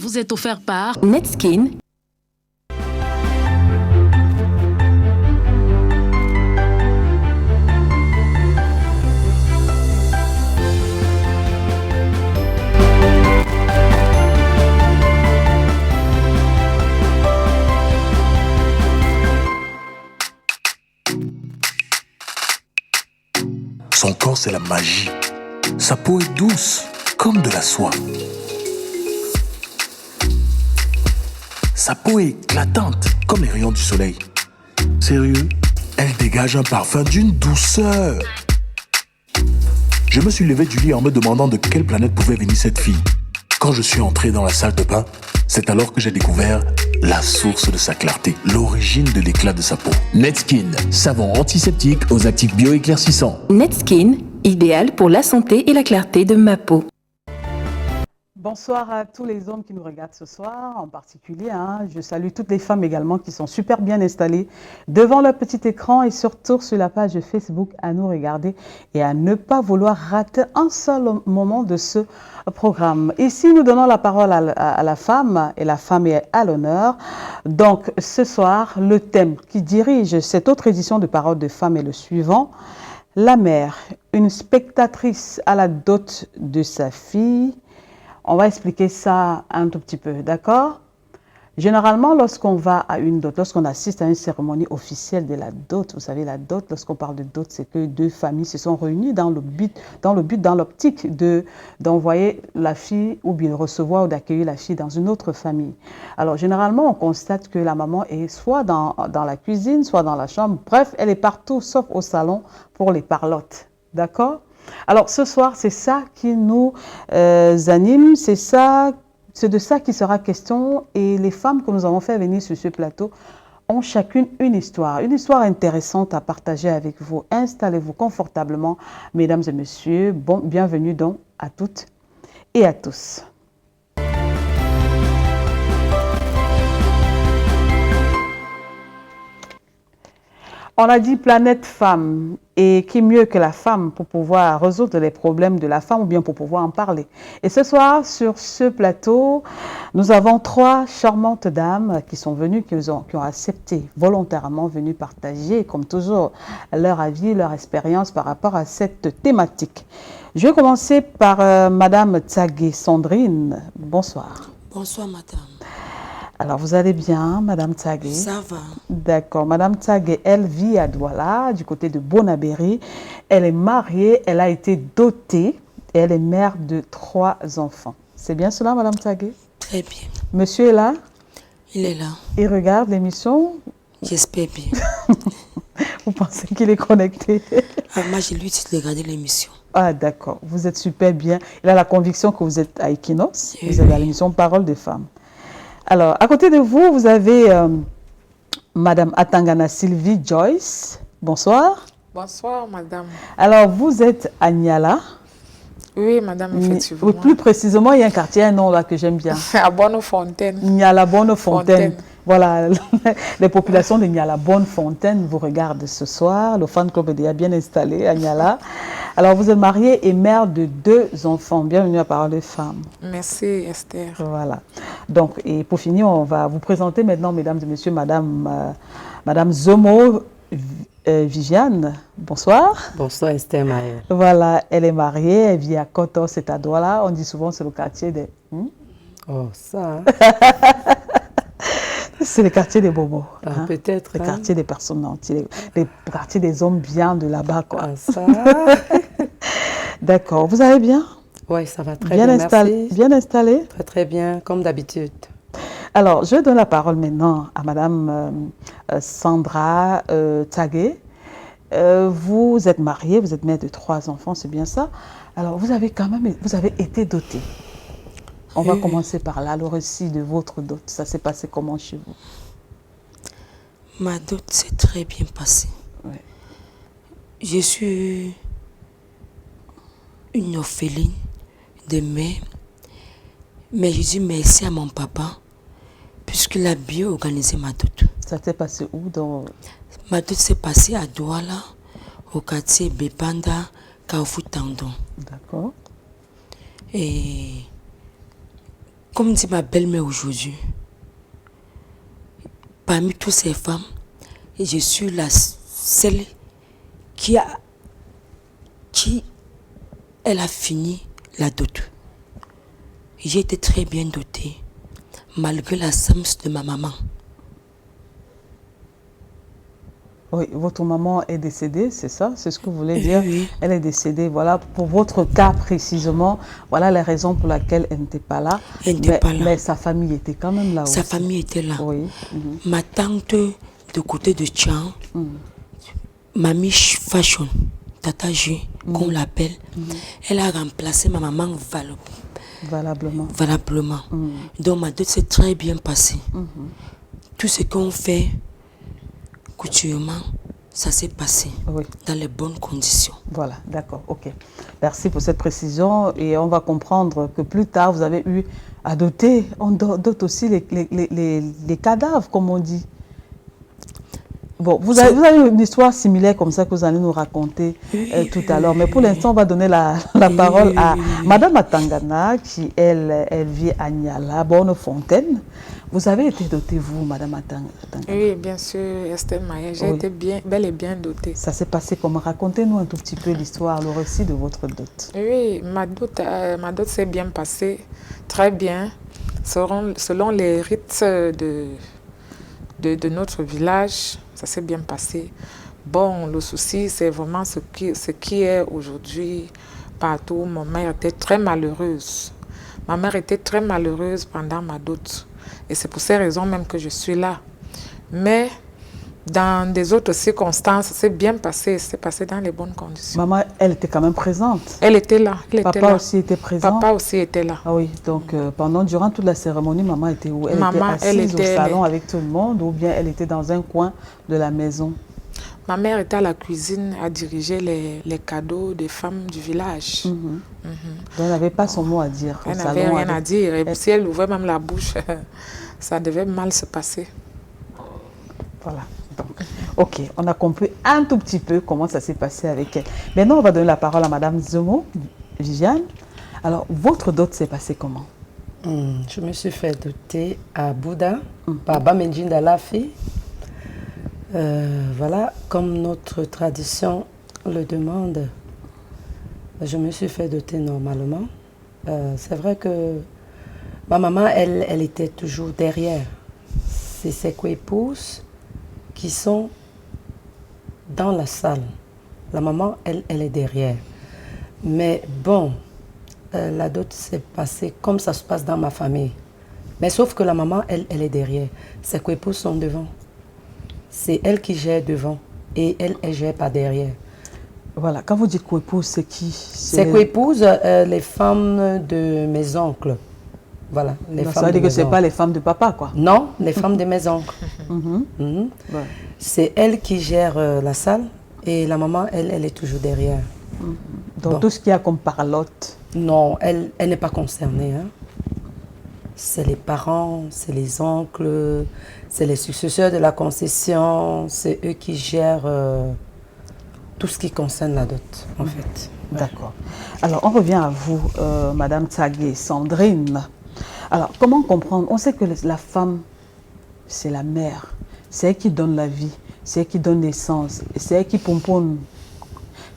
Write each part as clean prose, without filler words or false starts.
vous est offert par Netskin. Son corps, c'est la magie. Sa peau est douce, comme de la soie. Sa peau est éclatante, comme les rayons du soleil. Sérieux, elle dégage un parfum d'une douceur. Je me suis levé du lit en me demandant de quelle planète pouvait venir cette fille. Quand je suis entré dans la salle de bain, c'est alors que j'ai découvert la source de sa clarté, l'origine de l'éclat de sa peau. Netskin, savon antiseptique aux actifs bioéclaircissants. Netskin, idéal pour la santé et la clarté de ma peau. Bonsoir à tous les hommes qui nous regardent ce soir, en particulier. Je salue toutes les femmes également qui sont super bien installées devant leur petit écran et surtout sur la page Facebook à nous regarder et à ne pas vouloir rater un seul moment de ce programme. Ici, nous donnons la parole à la femme et la femme est à l'honneur. Donc, ce soir, le thème qui dirige cette autre édition de Paroles de femmes est le suivant. La mère, une spectatrice à la dot de sa fille. On va expliquer ça un tout petit peu, d'accord? Généralement, lorsqu'on va à une dot, lorsqu'on assiste à une cérémonie officielle de la dot, vous savez, la dot, lorsqu'on parle de dot, c'est que deux familles se sont réunies dans l'optique d'envoyer la fille ou bien de recevoir ou d'accueillir la fille dans une autre famille. Alors, généralement, on constate que la maman est soit dans la cuisine, soit dans la chambre. Bref, elle est partout, sauf au salon pour les parlottes, d'accord? Alors, ce soir, c'est ça qui nous anime, c'est de ça qui sera question. Et les femmes que nous avons fait venir sur ce plateau ont chacune une histoire intéressante à partager avec vous. Installez-vous confortablement, mesdames et messieurs. Bon, bienvenue donc à toutes et à tous. On a dit planète femme, et qui mieux que la femme pour pouvoir résoudre les problèmes de la femme ou bien pour pouvoir en parler. Et ce soir, sur ce plateau, nous avons trois charmantes dames qui sont venues, qui ont accepté volontairement, venues partager, comme toujours, leur avis, leur expérience par rapport à cette thématique. Je vais commencer par Madame Tsagé Sandrine. Bonsoir. Bonsoir, madame. Alors, vous allez bien, Madame Tsagé? Ça va. D'accord. Madame Tsagé, elle vit à Douala, du côté de Bonabéry. Elle est mariée, elle a été dotée et elle est mère de 3 enfants. C'est bien cela, Madame Tsagé? Très bien. Monsieur est là? Il est là. Il regarde l'émission? J'espère bien. Vous pensez qu'il est connecté? Moi, j'ai lui de regarder l'émission. Ah, d'accord. Vous êtes super bien. Il a la conviction que vous êtes à Equinox. Oui. Vous êtes à l'émission Paroles des femmes. Alors, à côté de vous, vous avez Madame Atangana Sylvie Joyce. Bonsoir. Bonsoir, madame. Alors, vous êtes à Niala. Oui, madame, effectivement. Plus précisément, il y a un quartier, un nom là que j'aime bien. À Bonnefontaine. Niala Bonnefontaine. Voilà, les populations de Niala Bonnefontaine vous regardent ce soir. Le fan club est déjà bien installé à Niala. Alors, vous êtes mariée et mère de 2 enfants. Bienvenue à Paroles des femmes. Merci, Esther. Voilà. Donc, et pour finir, on va vous présenter maintenant, mesdames et messieurs, Madame Zomo Viviane. Bonsoir. Bonsoir, Esther Maël. Voilà, elle est mariée, elle vit à Koto, c'est à Douala. On dit souvent c'est le quartier des... Oh, ça. C'est le quartier des bobos. Peut-être. Le quartier des personnes nantis, le quartier des hommes bien de là-bas, quoi. Ah, ça. D'accord. Vous allez bien? Oui, ça va très bien, merci. Bien installé? Très, très bien, comme d'habitude. Alors, je donne la parole maintenant à Madame Sandra Tsagé. Vous êtes mariée, vous êtes mère de 3 enfants, c'est bien ça. Alors, vous avez été dotée. On va commencer par là, le récit de votre dot. Ça s'est passé comment chez vous? Ma dot s'est très bien passée. Ouais. Je suis une orpheline de mère, mais je dis merci à mon papa, puisqu'il a bien organisé ma dot. Ça s'est passé où dans... Ma dot s'est passée à Douala, au quartier Bepanda, Carrefour Tandon. D'accord. Et Comme dit ma belle-mère aujourd'hui, parmi toutes ces femmes, je suis celle qui elle a fini la dot. J'ai été très bien dotée, malgré la SAMS de ma maman. Oui, votre maman est décédée, c'est ça? C'est ce que vous voulez dire? Oui. Elle est décédée, voilà, pour votre cas précisément, voilà les raisons pour lesquelles elle n'était pas là. Elle n'était pas là. Mais sa famille était quand même là Sa aussi. famille était là. Oui. Ma tante de côté de Tchang, Mamie Fashion, Tata J, qu'on l'appelle, elle a remplacé ma maman Valablement. Donc ma dot s'est très bien passée. Tout ce qu'on fait coutuellement, ça s'est passé dans les bonnes conditions. Voilà, d'accord, ok. Merci pour cette précision et on va comprendre que plus tard, vous avez eu à doter, on dote aussi les cadavres, comme on dit. Bon, vous avez une histoire similaire comme ça que vous allez nous raconter tout à l'heure. Mais pour l'instant, on va donner la parole à Madame Atangana, qui, elle vit à Niala, Bonnefontaine. Vous avez été dotée, vous, Madame Atangana? Oui, bien sûr, Esther Maya. J'ai été bel et bien dotée. Ça s'est passé comment? Racontez-nous un tout petit peu l'histoire, le récit de votre dot. Oui, ma dot s'est bien passée, très bien, selon les rites de notre village. Ça s'est bien passé. Bon, le souci, c'est vraiment ce qui est aujourd'hui partout. Ma mère était très malheureuse. Ma mère était très malheureuse pendant ma dot. Et c'est pour ces raisons même que je suis là. Mais dans des autres circonstances, c'est bien passé. C'est passé dans les bonnes conditions. Maman, elle était quand même présente. Elle était là. Papa aussi était présent. Papa aussi était là. Ah oui, donc durant toute la cérémonie, maman était où? Elle était assise au salon avec tout le monde ou bien elle était dans un coin de la maison? Ma mère était à la cuisine à diriger les cadeaux des femmes du village. Donc elle n'avait pas son mot à dire. Elle n'avait rien à dire. Et si elle ouvrait même la bouche, ça devait mal se passer. Voilà. Donc, ok, on a compris un tout petit peu comment ça s'est passé avec elle. Maintenant, on va donner la parole à Madame Zomo, Viviane. Alors, votre dot s'est passé comment? Je me suis fait doter à Bouddha, par Bamenjinda Lafi. Voilà, comme notre tradition le demande, je me suis fait doter normalement. C'est vrai que ma maman, elle était toujours derrière. C'est ses co-épouses qui sont dans la salle. La maman, elle est derrière. Mais bon, la dot s'est passée comme ça se passe dans ma famille. Mais sauf que la maman, elle est derrière. Ses co-épouses sont devant. C'est elle qui gère devant et elle gère pas derrière. Voilà, quand vous dites co-épouse, c'est qui? C'est co-épouse, les femmes de mes oncles. Voilà, ça veut dire que ce n'est pas les femmes de papa, quoi? Non, les femmes de mes oncles. C'est elle qui gère la salle et la maman, elle est toujours derrière. Donc tout ce qu'il y a comme parlotte? Non, elle n'est pas concernée. Hein. C'est les parents, c'est les oncles, c'est les successeurs de la concession, c'est eux qui gèrent tout ce qui concerne la dot, en fait. D'accord. Alors, on revient à vous, Madame Tsagé, Sandrine. Alors, comment comprendre? On sait que la femme, c'est la mère. C'est elle qui donne la vie, c'est elle qui donne naissance, c'est elle qui pomponne.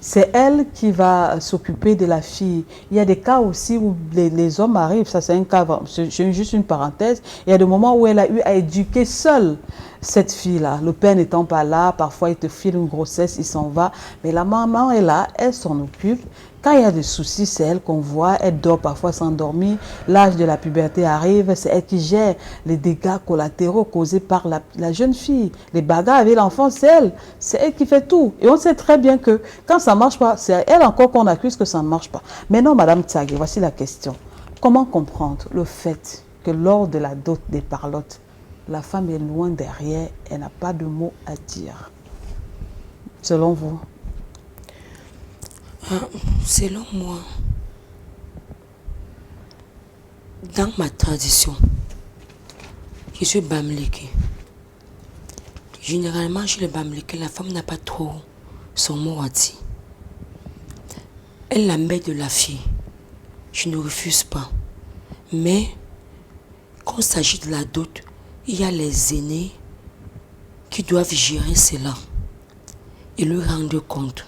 C'est elle qui va s'occuper de la fille. Il y a des cas aussi où les hommes arrivent, ça c'est un cas, c'est juste une parenthèse. Il y a des moments où elle a eu à éduquer seule cette fille-là. Le père n'étant pas là, parfois il te file une grossesse, il s'en va. Mais la maman est là, elle s'en occupe. Quand il y a des soucis, c'est elle qu'on voit. Elle dort parfois sans dormir. L'âge de la puberté arrive. C'est elle qui gère les dégâts collatéraux causés par la jeune fille. Les bagarres avec l'enfant, c'est elle. C'est elle qui fait tout. Et on sait très bien que quand ça ne marche pas, c'est elle encore qu'on accuse que ça ne marche pas. Maintenant, Madame Tsagé, voici la question. Comment comprendre le fait que lors de la dot des parlottes, la femme est loin derrière, elle n'a pas de mots à dire? Selon vous? Selon moi, dans ma tradition, je suis Bamileke. Généralement, chez les Bamileke, la femme n'a pas trop son mot à dire. Elle la met de la fille. Je ne refuse pas. Mais quand il s'agit de la dot, il y a les aînés qui doivent gérer cela et lui rendre compte.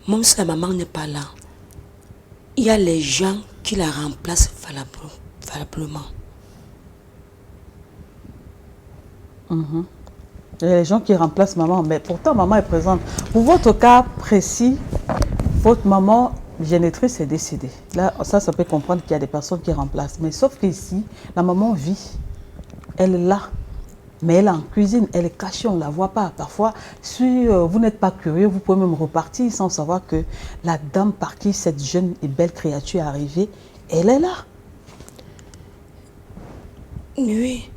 Même si la maman n'est pas là, il y a les gens qui la remplacent valablement. Il y a les gens qui remplacent maman, mais pourtant maman est présente. Pour votre cas précis, votre maman génitrice est décédée. Là, ça peut comprendre qu'il y a des personnes qui remplacent. Mais sauf qu'ici, la maman vit. Elle est là. Mais elle est en cuisine, elle est cachée, on ne la voit pas. Parfois, si vous n'êtes pas curieux, vous pouvez même repartir sans savoir que la dame par qui cette jeune et belle créature est arrivée, elle est là. Oui,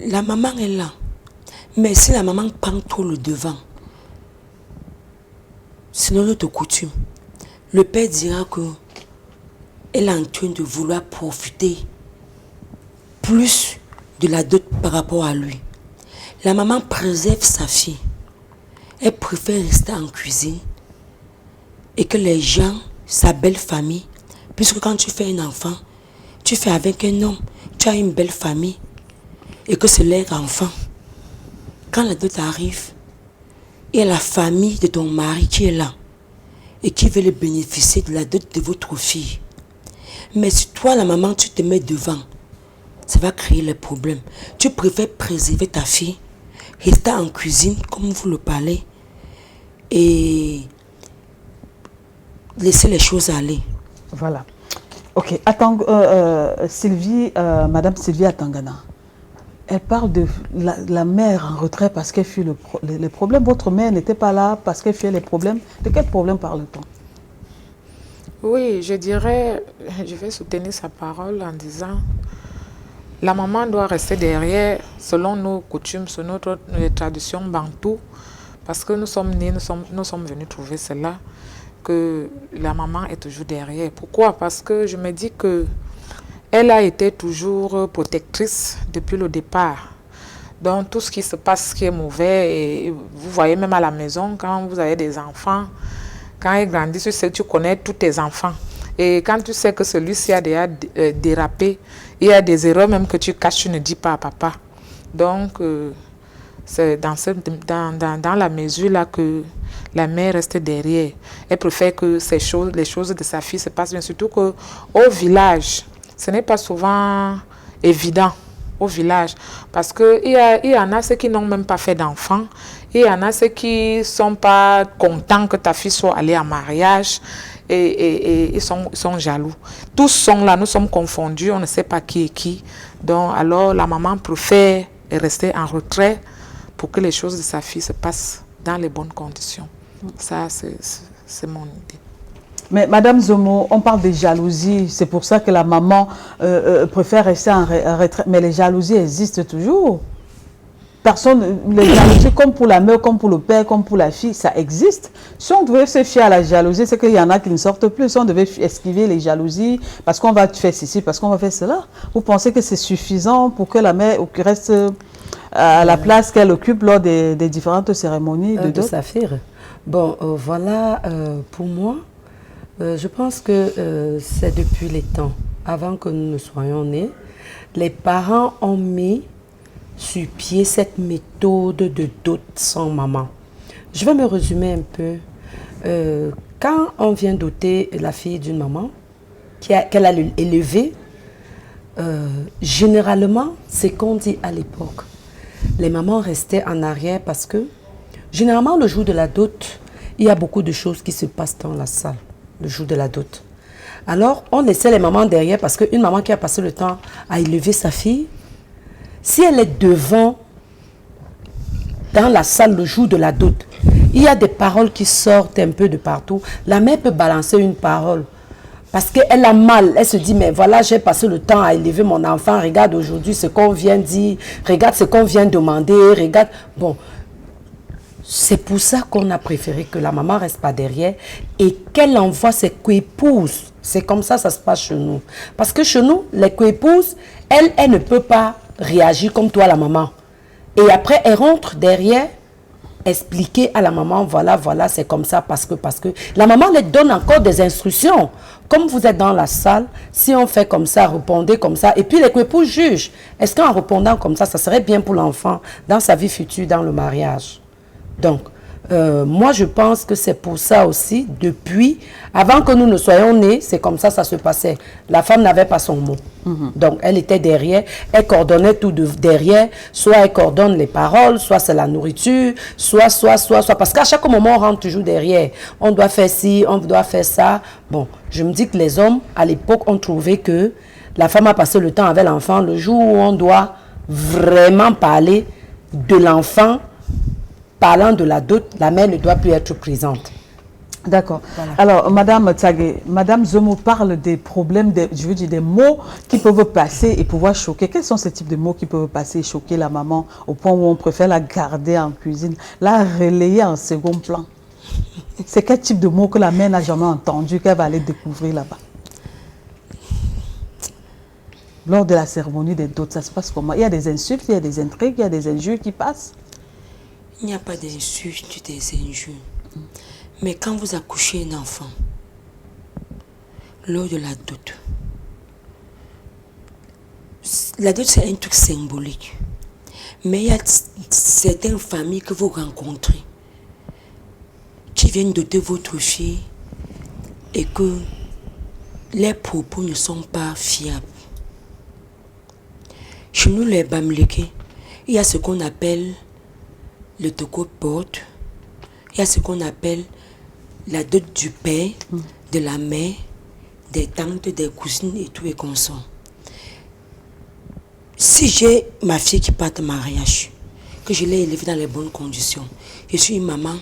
la maman est là. Mais si la maman prend trop le devant, selon notre coutume, le père dira que elle est en train de vouloir profiter plus de la dot par rapport à lui. La maman préserve sa fille. Elle préfère rester en cuisine et que les gens, sa belle famille, puisque quand tu fais un enfant, tu fais avec un homme, tu as une belle famille et que c'est leur enfant. Quand la dot arrive, il y a la famille de ton mari qui est là et qui veut le bénéficier de la dot de votre fille. Mais si toi, la maman, tu te mets devant, ça va créer les problèmes. Tu préfères préserver ta fille, rester en cuisine, comme vous le parlez, et laisser les choses aller. Voilà. Ok. Attends, Sylvie, Madame Sylvie Atangana, elle parle de la mère en retrait parce qu'elle fuit les problèmes. Votre mère n'était pas là parce qu'elle fuyait les problèmes. De quel problème parle-t-on? Oui, je dirais, je vais soutenir sa parole en disant, la maman doit rester derrière selon nos coutumes, selon notre tradition bantou, parce que nous sommes nés, nous sommes venus trouver cela, que la maman est toujours derrière. Pourquoi? Parce que je me dis que elle a été toujours protectrice depuis le départ. Donc tout ce qui se passe qui est mauvais, et vous voyez même à la maison, quand vous avez des enfants, quand ils grandissent, tu sais, tu connais tous tes enfants. Et quand tu sais que celui-ci a déjà dérapé, il y a des erreurs même que tu caches, tu ne dis pas à papa. Donc, c'est dans la mesure-là que la mère reste derrière. Elle préfère que les choses de sa fille se passent bien. Surtout qu'au village, ce n'est pas souvent évident au village. Parce qu'il y en a ceux qui n'ont même pas fait d'enfants. Il y en a ceux qui ne sont pas contents que ta fille soit allée en mariage. Et ils sont jaloux. Tous sont là, nous sommes confondus, on ne sait pas qui est qui. Donc, alors, la maman préfère rester en retrait pour que les choses de sa fille se passent dans les bonnes conditions. Ça, c'est mon idée. Mais Madame Zomo, on parle de jalousie, c'est pour ça que la maman préfère rester en retrait. Mais les jalousies existent toujours. Les jalousies, comme pour la mère, comme pour le père, comme pour la fille, ça existe. Si on devait se fier à la jalousie, c'est qu'il y en a qui ne sortent plus. Si on devait esquiver les jalousies, parce qu'on va faire ceci, parce qu'on va faire cela, vous pensez que c'est suffisant pour que la mère reste à la place qu'elle occupe lors des différentes cérémonies de saphir? Bon, voilà, pour moi, je pense que c'est depuis les temps, avant que nous ne soyons nés, les parents ont mis sur pied cette méthode de dot sans maman. Je vais me résumer un peu. Quand on vient doter la fille d'une maman, qu'elle a élevée, généralement, c'est qu'on dit à l'époque, les mamans restaient en arrière parce que, généralement, le jour de la dot, il y a beaucoup de choses qui se passent dans la salle, le jour de la dot. Alors, on laissait les mamans derrière parce qu'une maman qui a passé le temps à élever sa fille, si elle est devant, dans la salle le jour de la dot, il y a des paroles qui sortent un peu de partout. La mère peut balancer une parole parce qu'elle a mal. Elle se dit, mais voilà, j'ai passé le temps à élever mon enfant. Regarde aujourd'hui ce qu'on vient dire. Regarde ce qu'on vient demander. Regarde. Bon, c'est pour ça qu'on a préféré que la maman ne reste pas derrière et qu'elle envoie ses coépouses. C'est comme ça que ça se passe chez nous. Parce que chez nous, les coépouses, elle ne peut pas réagir comme toi, la maman. Et après, elle rentre derrière expliquer à la maman, voilà, c'est comme ça, parce que la maman leur donne encore des instructions. Comme vous êtes dans la salle, si on fait comme ça, répondez comme ça, et puis les époux jugent. Est-ce qu'en répondant comme ça serait bien pour l'enfant dans sa vie future, dans le mariage? Donc, moi, je pense que c'est pour ça aussi, depuis, avant que nous ne soyons nés, c'est comme ça se passait. La femme n'avait pas son mot. Donc, elle était derrière, elle coordonnait tout derrière, soit elle coordonne les paroles, soit c'est la nourriture, soit, parce qu'à chaque moment, on rentre toujours derrière. On doit faire ci, on doit faire ça. Bon, je me dis que les hommes, à l'époque, ont trouvé que la femme a passé le temps avec l'enfant. Le jour où on doit vraiment parler de l'enfant, parlant de la dot, la mère ne doit plus être présente. D'accord. Voilà. Alors, Madame Tsagé, Madame Zomo parle des problèmes, je veux dire des mots qui peuvent passer et pouvoir choquer. Quels sont ces types de mots qui peuvent passer et choquer la maman au point où on préfère la garder en cuisine, la relayer en second plan? C'est quel type de mots que la mère n'a jamais entendu, qu'elle va aller découvrir là-bas? Lors de la cérémonie des dots, ça se passe comment? Il y a des insultes, il y a des intrigues, il y a des injures qui passent? Il n'y a pas d'insultes, des injures. Mais quand vous accouchez un enfant, lors de la dot c'est un truc symbolique. Mais il y a certaines familles que vous rencontrez qui viennent doter votre fille et que les propos ne sont pas fiables. Chez nous, les Bamileke, il y a ce qu'on appelle le toko porte, il y a ce qu'on appelle la dot du père, de la mère, des tantes, des cousines et tout et consorts. Si j'ai ma fille qui part en mariage, que je l'ai élevée dans les bonnes conditions, je suis une maman,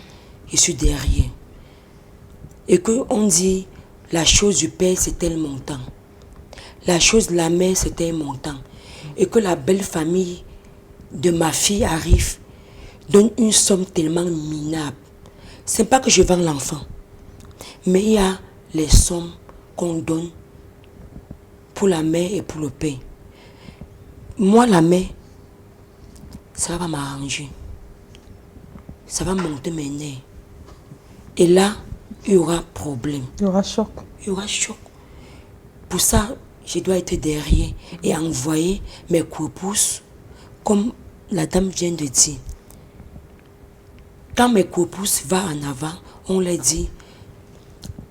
je suis derrière. Et qu'on dit la chose du père c'est tel montant, la chose de la mère c'est tel montant, et que la belle famille de ma fille arrive, donne une somme tellement minable. C'est pas que je vends l'enfant, mais il y a les sommes qu'on donne pour la mère et pour le père. Moi, la mère, ça va m'arranger. Ça va monter mes nerfs. Et là, il y aura problème. Il y aura choc. Il y aura choc. Pour ça, je dois être derrière et envoyer mes coups, comme la dame vient de dire. Quand mes coups vont en avant, on leur dit,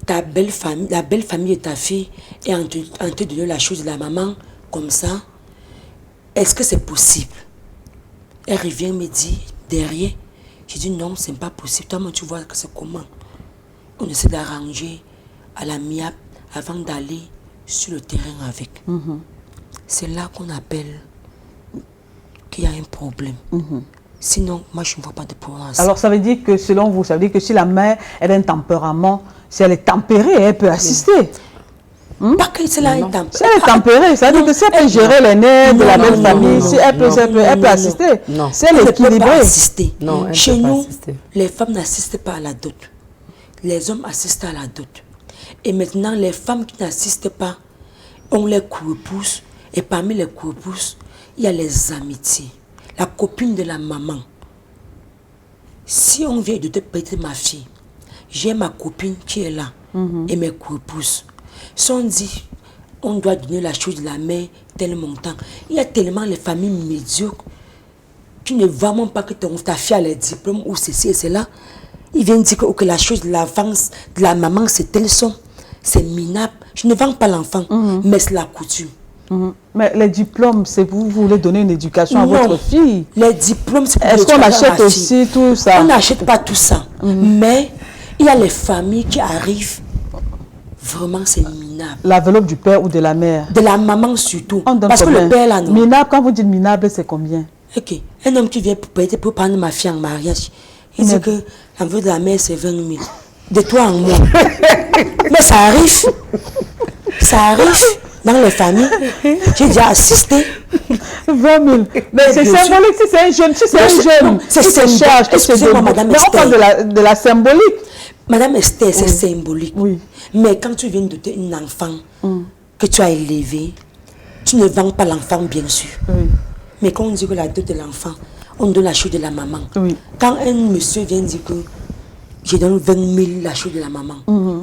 ta belle famille, la belle famille de ta fille est en train de donner la chose de la maman comme ça. Est-ce que c'est possible? Elle revient me dire derrière. Je dis non, c'est pas possible. Toi, tu vois que c'est comment? On essaie d'arranger à l'amiable avant d'aller sur le terrain avec. C'est là qu'on appelle qu'il y a un problème. Sinon, moi, je ne vois pas de problème. Alors, ça veut dire que, selon vous, ça veut dire que si la mère elle a un tempérament, si elle est tempérée, elle peut assister. Pas que c'est là un tempérament. Si elle est tempérée, ça veut dire que si elle peut gérer les nerfs de la belle famille, si elle peut assister. Si elle est équilibrée. Chez nous, les femmes n'assistent pas à la dot. Les hommes assistent à la dot. Et maintenant, les femmes qui n'assistent pas ont les coups. Et parmi les coups, il y a les amitiés. La copine de la maman. Si on vient de te prêter ma fille, j'ai ma copine qui est là et mes coups. Si on dit, on doit donner la chose de la mère tel montant, il y a tellement les familles médiocres qui ne voient même pas que ta fille a les diplômes ou ceci et cela. Ils viennent dire que la chose de l'avance de la maman c'est tel son, c'est minable. Je ne vends pas l'enfant, mais c'est la coutume. Mais les diplômes, c'est vous voulez donner une éducation à votre fille. Les diplômes, c'est pour est-ce qu'on achète aussi tout ça? On n'achète pas tout ça. Mais il y a les familles qui arrivent, vraiment c'est minable. L'enveloppe du père ou de la mère? De la maman surtout. Parce que le père là, non. Minable, quand vous dites minable, c'est combien? Ok. Un homme qui vient pour prendre ma fille en mariage, il dit que l'enveloppe de la mère c'est 20 000. De toi en moi. Mais ça arrive. Ça arrive. Dans les familles, j'ai déjà assisté. 20 000. Mais c'est symbolique, si c'est un jeune, si c'est un jeune, c'est symbolique. Excusez-moi, Madame Esther. Mais on parle de la symbolique. Madame Esther, c'est symbolique. Oui. Mais quand tu viens de doter un enfant que tu as élevé, tu ne vends pas l'enfant, bien sûr. Oui. Mais quand on dit que la dot de l'enfant, on donne la chose de la maman. Oui. Quand un monsieur vient dire que je donne 20 000 la chose de la maman,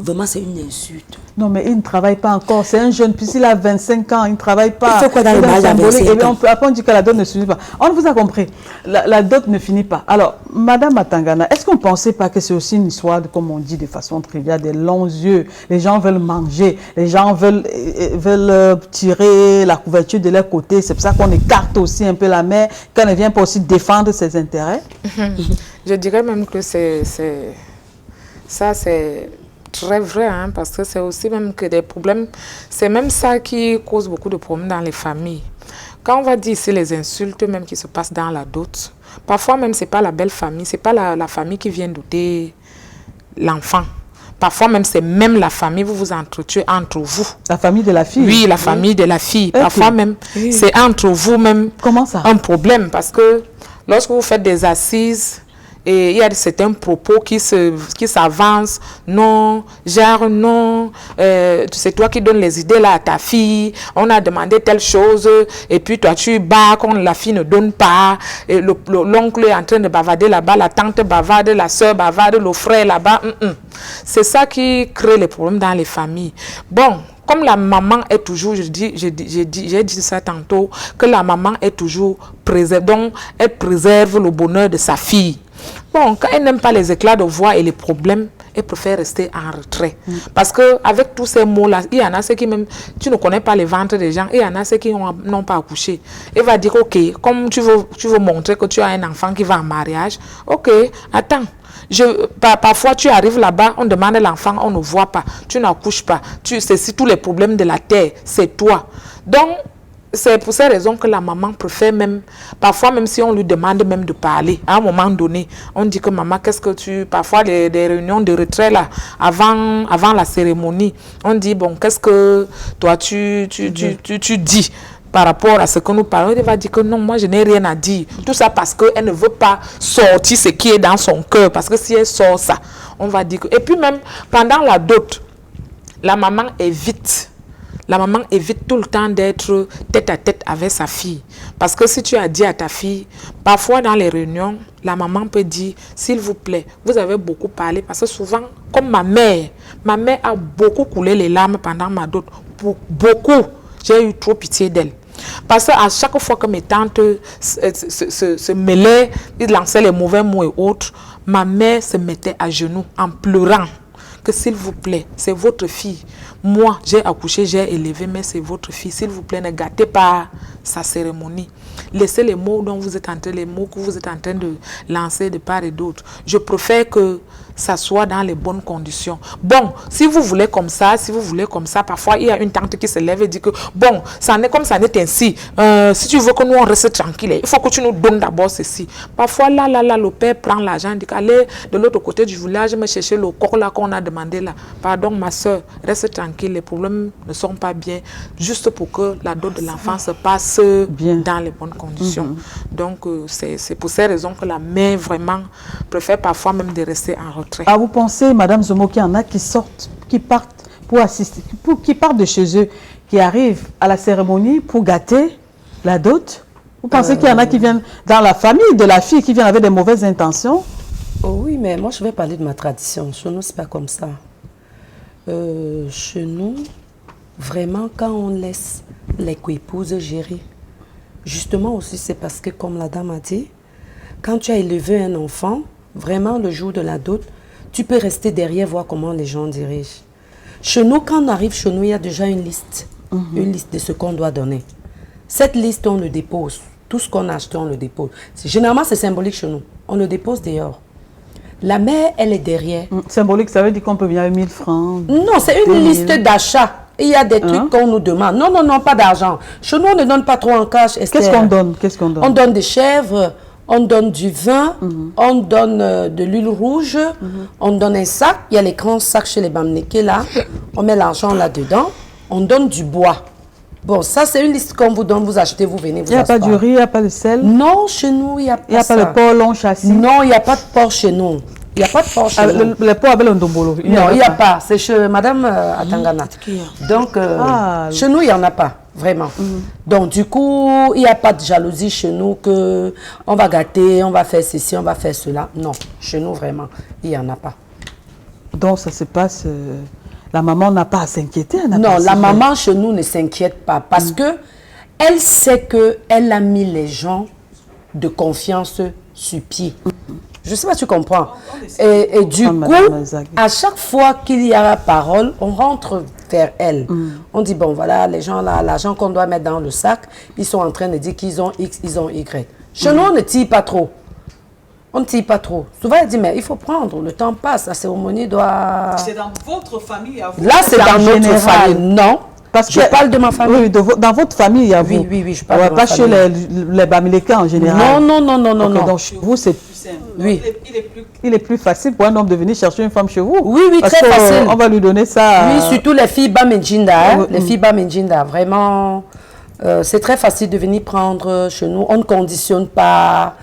vraiment c'est une insulte. Non, mais il ne travaille pas encore. C'est un jeune, puis il a 25 ans, il ne travaille pas. Il fait quoi dans le mariage à 25 ans? Et bien, après, on dit que la dot ne finit pas. On vous a compris. La dot ne finit pas. Alors, Madame Matangana, est-ce qu'on ne pensait pas que c'est aussi une histoire, comme on dit de façon triviale, des longs yeux? Les gens veulent manger, les gens veulent tirer la couverture de leur côté. C'est pour ça qu'on écarte aussi un peu la mère quand elle ne vient pas aussi défendre ses intérêts. Je dirais même que c'est très vrai, hein, parce que c'est aussi même que des problèmes, c'est même ça qui cause beaucoup de problèmes dans les familles. Quand on va dire ici les insultes même qui se passent dans la dot, parfois même c'est pas la belle famille, c'est pas la famille qui vient doter l'enfant. Parfois même c'est même la famille, vous vous entretuez entre vous. La famille de la fille? Oui, la famille de la fille. Okay. Parfois même c'est entre vous même. Comment ça? Un problème, parce que lorsque vous faites des assises, et il y a certains propos qui s'avancent, non, genre non, c'est toi qui donnes les idées là à ta fille, on a demandé telle chose, et puis toi tu bats quand la fille ne donne pas, et l'oncle est en train de bavarder là-bas, la tante bavarde, la soeur bavarde, le frère là-bas. C'est ça qui crée les problèmes dans les familles. Bon, comme la maman est toujours, j'ai dit ça tantôt, que la maman est toujours préserve, donc elle préserve le bonheur de sa fille. Bon, quand elle n'aime pas les éclats de voix et les problèmes, elle préfère rester en retrait. Parce que avec tous ces mots-là, il y en a ceux qui même, tu ne connais pas les ventres des gens, il y en a ceux qui n'ont pas accouché. Elle va dire, ok, comme tu veux montrer que tu as un enfant qui va en mariage, ok, attends. Parfois, tu arrives là-bas, on demande l'enfant, on ne voit pas, tu n'accouches pas. C'est tous les problèmes de la terre, c'est toi. Donc, c'est pour ces raisons que la maman préfère même, parfois même si on lui demande même de parler, à un moment donné, on dit que maman, qu'est-ce que parfois des réunions de retrait là, avant la cérémonie, on dit, bon, qu'est-ce que toi tu dis par rapport à ce que nous parlons. Elle va dire que non, moi je n'ai rien à dire. Tout ça parce qu'elle ne veut pas sortir ce qui est dans son cœur. Parce que si elle sort ça, on va dire que... Et puis même, pendant la dot, la maman évite tout le temps d'être tête à tête avec sa fille. Parce que si tu as dit à ta fille, parfois dans les réunions, la maman peut dire, s'il vous plaît, vous avez beaucoup parlé. Parce que souvent, comme ma mère a beaucoup coulé les larmes pendant ma dot. Beaucoup. J'ai eu trop pitié d'elle. Parce qu'à chaque fois que mes tantes se mêlaient, ils lançaient les mauvais mots et autres, ma mère se mettait à genoux en pleurant. Que s'il vous plaît, c'est votre fille. Moi, j'ai accouché, j'ai élevé, mais c'est votre fille. S'il vous plaît, ne gâtez pas sa cérémonie. Laissez les mots que vous êtes en train de lancer de part et d'autre. Je préfère que ça soit dans les bonnes conditions. Bon, si vous voulez comme ça, parfois il y a une tante qui se lève et dit que bon, ça n'est comme ça n'est ainsi. Si tu veux que nous on reste tranquille, il faut que tu nous donnes d'abord ceci. Parfois là, le père prend l'argent et dit allez de l'autre côté du village me chercher le corps là qu'on a demandé là. Pardon ma soeur, reste tranquille, les problèmes ne sont pas bien, juste pour que la dot de l'enfant se passe bien dans les bonnes conditions. Donc c'est pour ces raisons que la mère vraiment préfère parfois même de rester en retrait. Ah, vous pensez, Madame Zomo, qu'il y en a qui partent pour assister, qui partent de chez eux, qui arrivent à la cérémonie pour gâter la dot? Vous pensez qu'il y en a qui viennent dans la famille de la fille, qui viennent avec des mauvaises intentions? Oh oui, mais moi je vais parler de ma tradition. Chez nous, c'est pas comme ça. Chez nous, vraiment, quand on laisse les coépouses gérer, justement aussi, c'est parce que, comme la dame a dit, quand tu as élevé un enfant, vraiment le jour de la dot, tu peux rester derrière, voir comment les gens dirigent. Chez nous, quand on arrive chez nous, il y a déjà une liste de ce qu'on doit donner. Cette liste, on le dépose. Tout ce qu'on a acheté, on le dépose. Généralement, c'est symbolique chez nous. On le dépose dehors. La mère, elle est derrière. Symbolique, ça veut dire qu'on peut venir avec 1000 francs. Non, c'est une liste d'achat. Il y a des trucs qu'on nous demande. Non, pas d'argent. Chez nous, on ne donne pas trop en cash. Qu'est-ce qu'on donne? On donne des chèvres, on donne du vin, on donne de l'huile rouge, on donne un sac. Il y a les grands sacs chez les Bamnékés là. On met l'argent là-dedans. On donne du bois. Bon, ça, c'est une liste qu'on vous donne. Vous achetez, vous venez, vous Il n'y a pas du riz, il n'y a pas de sel? Non, chez nous, il n'y a pas ça. Il n'y a pas le porc long châssis? Non, il n'y a pas de porc chez nous. Il n'y a pas de porc chez Ah, nous. le pot avec le ndombolo. Non, il n'y a pas. C'est chez Madame Atangana. qu'il y a? Donc, chez nous, il n'y en a pas, vraiment. Donc, du coup, il n'y a pas de jalousie chez nous que on va gâter, on va faire ceci, on va faire cela. Non, chez nous, vraiment, il n'y en a pas. Donc ça se passe. La maman n'a pas à s'inquiéter. elle n'a pas Non, à la se- maman chez nous ne s'inquiète pas parce que elle sait qu'elle a mis les gens de confiance sur pied. Je ne sais pas si tu comprends. Et du Madame coup, Zaghi. à chaque fois qu'il y a la parole, on rentre vers elle. On dit, bon, voilà, les gens là, l'argent qu'on doit mettre dans le sac, ils sont en train de dire qu'ils ont X, ils ont Y. Chez nous, on ne tire pas trop. On ne tire pas trop. Souvent, elle dit, mais il faut prendre, le temps passe, la cérémonie doit... C'est dans votre famille à vous. Là, c'est dans notre général. famille. Non, Parce je que- parle de ma famille. Oui, dans votre famille, il y a vous. Oui, oui, oui, je parle de ma pas chez famille. les Bamilekins en général. Non, non, non, non, non, Ok, non. donc chez vous, c'est plus simple. Oui. Il est plus facile pour un homme de venir chercher une femme chez vous. Oui, oui, Parce très que, facile. on va lui donner ça. Oui, surtout les filles Bamendjinda, hein, Oui, les filles Bamendjinda, vraiment, c'est très facile de venir prendre chez nous. On ne conditionne pas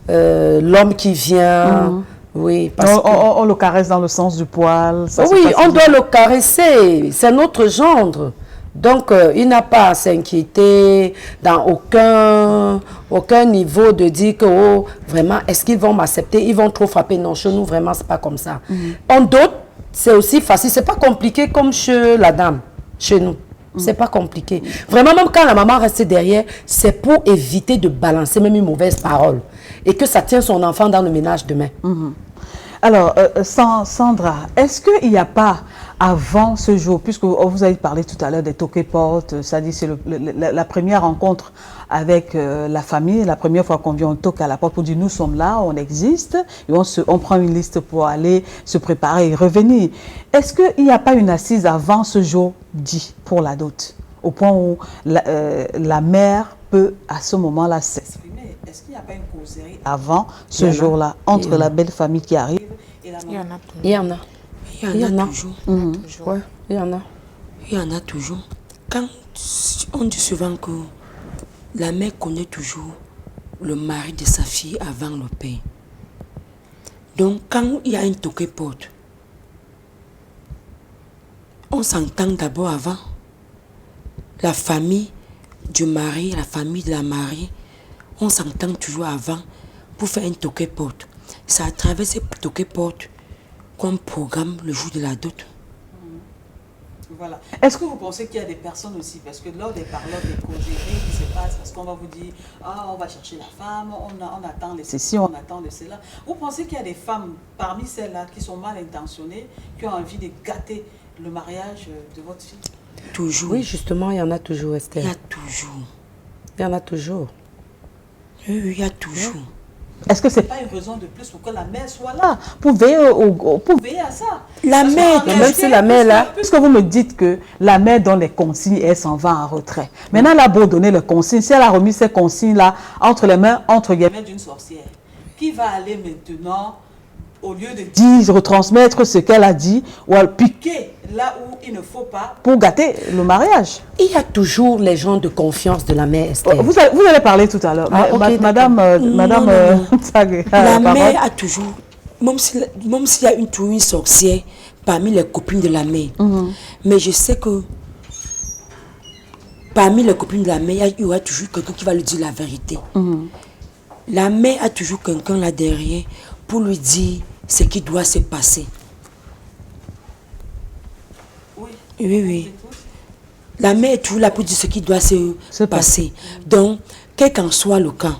l'homme qui vient. Oui, parce que... On le caresse dans le sens du poil. ça se Oui, passe on bien. doit le caresser. C'est notre gendre. Donc, il n'a pas à s'inquiéter dans aucun niveau de dire que, oh, vraiment, est-ce qu'ils vont m'accepter? Ils vont trop frapper. Non, chez nous, vraiment, c'est pas comme ça. En d'autres, c'est aussi facile. C'est pas compliqué comme chez la dame, chez nous. C'est pas compliqué. Vraiment, même quand la maman reste derrière, c'est pour éviter de balancer même une mauvaise parole. Et que ça tient son enfant dans le ménage demain. Alors, Sandra, est-ce qu'il n'y a pas, avant ce jour, puisque vous avez parlé tout à l'heure des toquet-portes, ça dit c'est la première rencontre avec la famille, la première fois qu'on vient, on toque à la porte pour dire nous sommes là, on existe, et on prend une liste pour aller se préparer et revenir. Est-ce qu'il n'y a pas une assise avant ce jour dit pour la dot, au point où la mère peut à ce moment-là s'exprimer? Est-ce qu'il n'y a pas une causerie avant ce jour-là, entre la belle famille qui arrive et la Il y maman? en a plus. Il y en a. Il y en a toujours. Ouais, il y en a. Il y en a toujours. Quand on dit souvent que la mère connaît toujours le mari de sa fille avant le père. Donc, quand il y a une toquet-porte, on s'entend d'abord avant. La famille du mari, la famille de la mariée, on s'entend toujours avant pour faire une toquet-porte. C'est à travers ces toquet-portes qu'on programme le jour de la dot. Voilà. Est-ce que vous pensez qu'il y a des personnes aussi, parce que lors des parloirs, des causeries qui se passent, parce qu'on va vous dire, ah, on va chercher la femme, on attend les ceci, on attend de cela. Vous pensez qu'il y a des femmes parmi celles-là qui sont mal intentionnées, qui ont envie de gâter le mariage de votre fille? Toujours. Oui, justement, il y en a toujours, Esther. Il y a toujours. Il y en a toujours. Oui, oui, il y a toujours. Est-ce que ce n'est pas une raison de plus pour que la mère soit là, pour veiller, pour veiller à ça? La Parce mère, qu'en même réalité, si la mère est là- puisque vous me dites que la mère donne les consignes et elle s'en va en retrait. Maintenant, elle a beau donner les consignes, si elle a remis ces consignes-là entre les mains, entre guillemets, d'une sorcière, qui va aller maintenant, au lieu de dire, retransmettre ce qu'elle a dit, ou à piquer là où il ne faut pas, pour gâter le mariage? Il y a toujours les gens de confiance de la mère, Esther. Vous allez parler tout à l'heure. Ah, ok, d'accord. Madame Tsaghe, la parole. mère a toujours, même s'il y a toujours une sorcière parmi les copines de la mère, mais je sais que parmi les copines de la mère, il y aura toujours quelqu'un qui va lui dire la vérité. La mère a toujours quelqu'un là derrière pour lui dire ce qui doit se passer. Oui, oui. La mère est toujours là pour dire ce qui doit se passer. Donc, quel qu'en soit le cas,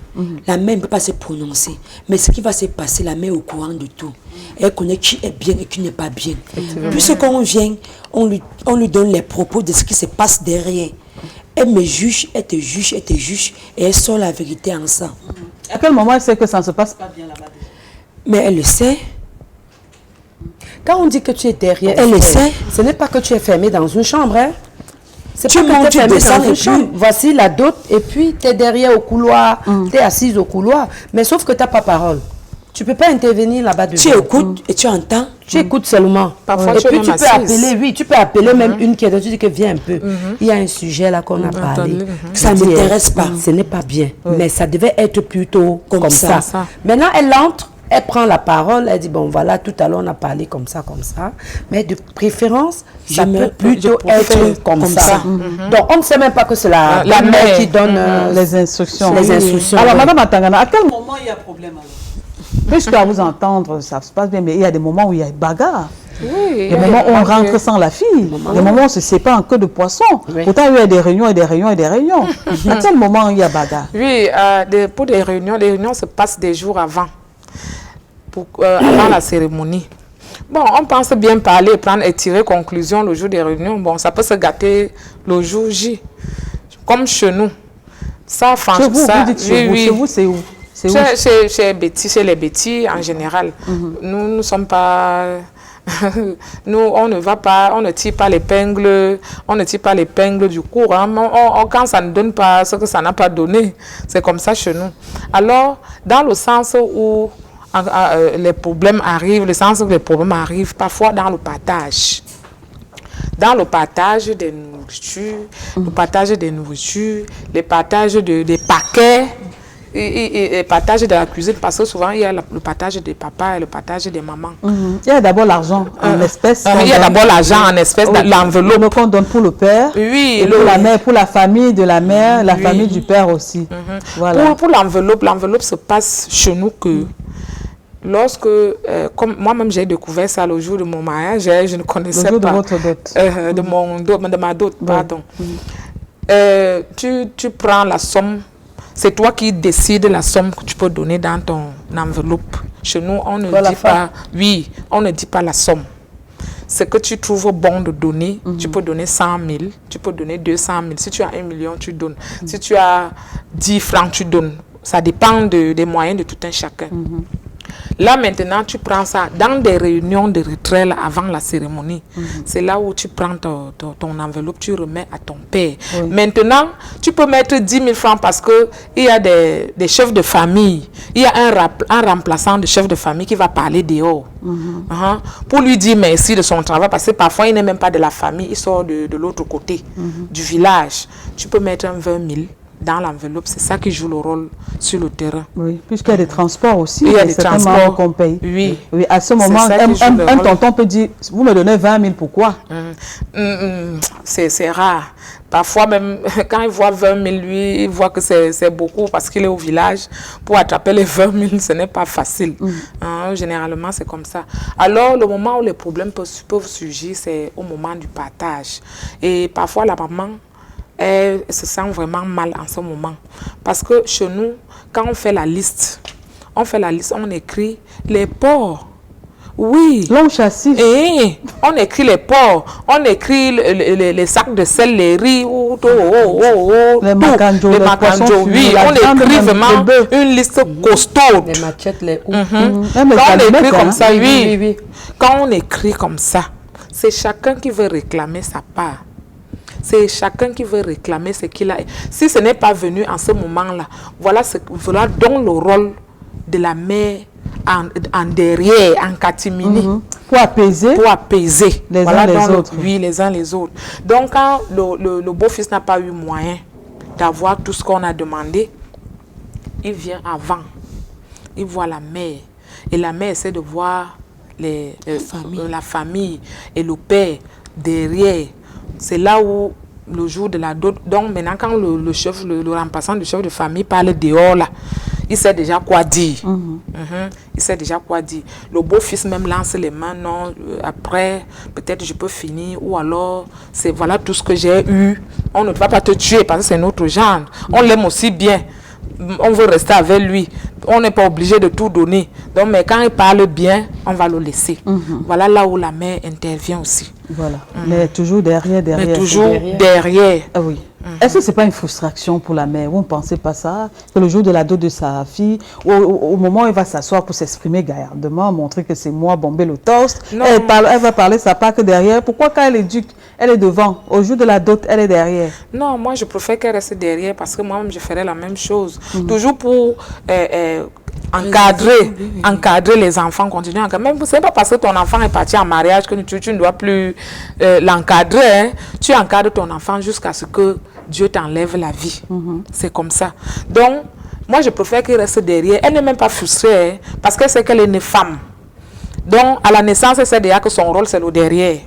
la mère ne peut pas se prononcer. Mais ce qui va se passer, la mère est au courant de tout. Elle connaît qui est bien et qui n'est pas bien. Puisqu'on vient, on lui donne les propos de ce qui se passe derrière. Elle me juge, elle te juge, elle te juge, et elle sort la vérité en ça. À quel moment elle sait que ça ne se passe pas bien là-bas? Mais elle le sait. Quand on dit que tu es derrière, Elle le Esther, sait. ce n'est pas que tu es fermé dans une chambre. Hein. C'est Tu pas que montes, tu es tu fermé descends dans et une puis- chambre. Voici la dot, et puis tu es derrière au couloir, tu es assise au couloir. Mais sauf que tu n'as pas parole. Tu ne peux pas intervenir là-bas dedans. Tu écoutes et tu entends. Tu écoutes seulement. Parfois, et tu es puis même tu peux assise. appeler, oui, tu peux appeler même une qui est là, tu dis que viens un peu. Il y a un sujet là qu'on a parlé. Attendez, Ça ne m'intéresse pas. Ce n'est pas bien. Mais ça devait être plutôt comme ça. ça. Maintenant, elle entre, elle prend la parole, elle dit, bon, voilà, tout à l'heure, on a parlé comme ça, mais de préférence, ça peut plutôt être comme ça. Donc, on ne sait même pas que c'est la mère qui donne les instructions. Les instructions. Alors, Madame Atangana, à quel moment il y a problème alors? Puisque à vous entendre, ça se passe bien, mais il y a des moments où il y a bagarre. Oui, Des moments où on rentre sans la fille. Des moments où on se sépare en queue de poisson. Pourtant, il y a des réunions et des réunions et des réunions. À quel moment il y a bagarre? Oui, pour des réunions, les réunions se passent des jours avant, avant la cérémonie. Bon, on pense bien parler, prendre et tirer conclusion le jour des réunions. Bon, ça peut se gâter le jour J. Comme chez nous. Ça, franchement, chez vous, ça, vous dites chez vous. Chez vous, c'est où? Chez les Betty en général. Nous ne sommes pas... Nous, on ne va pas, on ne tire pas l'épingle, du cours. Hein. Quand ça ne donne pas ce que ça n'a pas donné, c'est comme ça chez nous. Alors, dans le sens où les problèmes arrivent, parfois dans le partage. Dans le partage des nourritures, le partage des paquets, et le partage de la cuisine, parce que souvent il y a le partage des papas et le partage des mamans. Il y a d'abord l'argent en espèces. Il y a d'abord l'argent en espèces, l'enveloppe qu'on donne pour le père, oui, et pour la mère, pour la famille de la mère, la famille du père aussi. Voilà. Pour l'enveloppe se passe chez nous que lorsque, comme moi-même j'ai découvert ça le jour de mon mariage, je ne connaissais pas. Le jour de votre dot. De ma dot, pardon. Tu prends la somme. C'est toi qui décides la somme que tu peux donner dans ton enveloppe. Chez nous, on ne dit pas, oui, on ne dit pas la somme. Ce que tu trouves bon de donner, tu peux donner 100 000, tu peux donner 200 000. Si tu as 1 million, tu donnes. Si tu as 10 francs, tu donnes. Ça dépend des moyens de tout un chacun. Là, maintenant, tu prends ça dans des réunions de retrait là, avant la cérémonie. C'est là où tu prends ton enveloppe, tu remets à ton père. Maintenant, tu peux mettre 10 000 francs parce qu'il y a des chefs de famille. Il y a un remplaçant de chef de famille qui va parler dehors. Pour lui dire merci de son travail, parce que parfois, il n'est même pas de la famille, il sort de l'autre côté du village. Tu peux mettre un 20 000. Dans l'enveloppe, c'est ça qui joue le rôle sur le terrain. Oui, puisqu'il y a des transports aussi. Il y a des transports qu'on paye. Oui. Oui, à ce moment, un tonton peut dire, vous me donnez 20 000, pourquoi? C'est rare. Parfois même, quand il voit 20 000, lui, il voit que c'est beaucoup parce qu'il est au village. Pour attraper les 20 000, ce n'est pas facile. Généralement, c'est comme ça. Alors, le moment où les problèmes peuvent surgir, c'est au moment du partage. Et parfois, la maman, elle se sent vraiment mal en ce moment. Parce que chez nous, quand on fait la liste, on écrit les porcs. Oui. Long châssis. Et on écrit les porcs, on écrit les sacs de sel, les riz, les macanjo, oui, on écrit vraiment une liste costaude. Les machettes, les Quand on écrit comme ça, oui. Quand on écrit comme ça, c'est chacun qui veut réclamer sa part. C'est chacun qui veut réclamer ce qu'il a. Si ce n'est pas venu en ce moment-là, voilà donc le rôle de la mère en derrière, en catimini. Pour apaiser les uns les autres. Oui, les uns les autres. Donc, quand le beau-fils n'a pas eu moyen d'avoir tout ce qu'on a demandé, il vient avant. Il voit la mère. Et la mère essaie de voir la famille et le père derrière. C'est là où le jour de la dot. Donc maintenant, quand le remplaçant du chef de famille parle dehors là, il sait déjà quoi dire. Il sait déjà quoi dire. Le beau-fils même lance les mains. Non, après, peut-être je peux finir. Ou alors, c'est voilà tout ce que j'ai eu. On ne va pas te tuer parce que c'est notre genre. On l'aime aussi bien. On veut rester avec lui. On n'est pas obligé de tout donner. Donc, mais quand il parle bien, on va le laisser. Voilà là où la mère intervient aussi. Voilà. Mais toujours derrière. Mais toujours derrière. Ah oui. Est-ce que ce n'est pas une frustration pour la mère? Vous ne pensez pas ça? Que le jour de la dot de sa fille, au moment où elle va s'asseoir pour s'exprimer gaillardement, montrer que c'est moi, bomber le toast, elle va parler sa part que derrière. Pourquoi quand elle éduque, elle est devant? Au jour de la dot, elle est derrière. Non, moi je préfère qu'elle reste derrière parce que moi-même je ferais la même chose. Toujours pour encadrer les enfants, continuer à encadrer. Même ce n'est pas parce que ton enfant est parti en mariage que tu ne dois plus l'encadrer. Hein. Tu encadres ton enfant jusqu'à ce que Dieu t'enlève la vie. C'est comme ça. Donc, Moi, je préfère qu'il reste derrière. Elle n'est même pas frustrée, hein, parce qu'elle sait qu'elle est une femme. Donc, à la naissance, elle sait déjà que son rôle, c'est le derrière.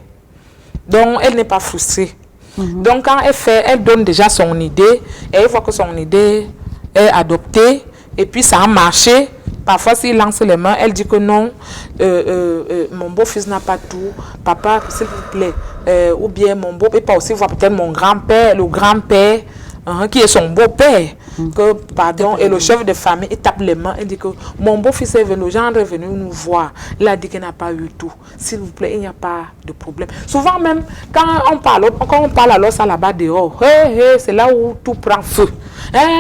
Donc, elle n'est pas frustrée. Donc, quand elle fait, elle donne déjà son idée, et une fois que son idée est adoptée, et puis ça a marché, parfois s'il lance les mains, elle dit que non, mon beau-fils n'a pas tout, papa, s'il vous plaît, ou bien mon beau, et pas aussi voir peut-être mon grand-père, le grand-père, qui est son beau-père, que, pardon, et le chef de famille, il tape les mains, il dit que mon beau-fils est venu, le gendre est venu nous voir, il a dit qu'il n'a pas eu tout, s'il vous plaît, il n'y a pas de problème. Souvent même, quand on parle alors ça là-bas dehors, c'est là où tout prend feu.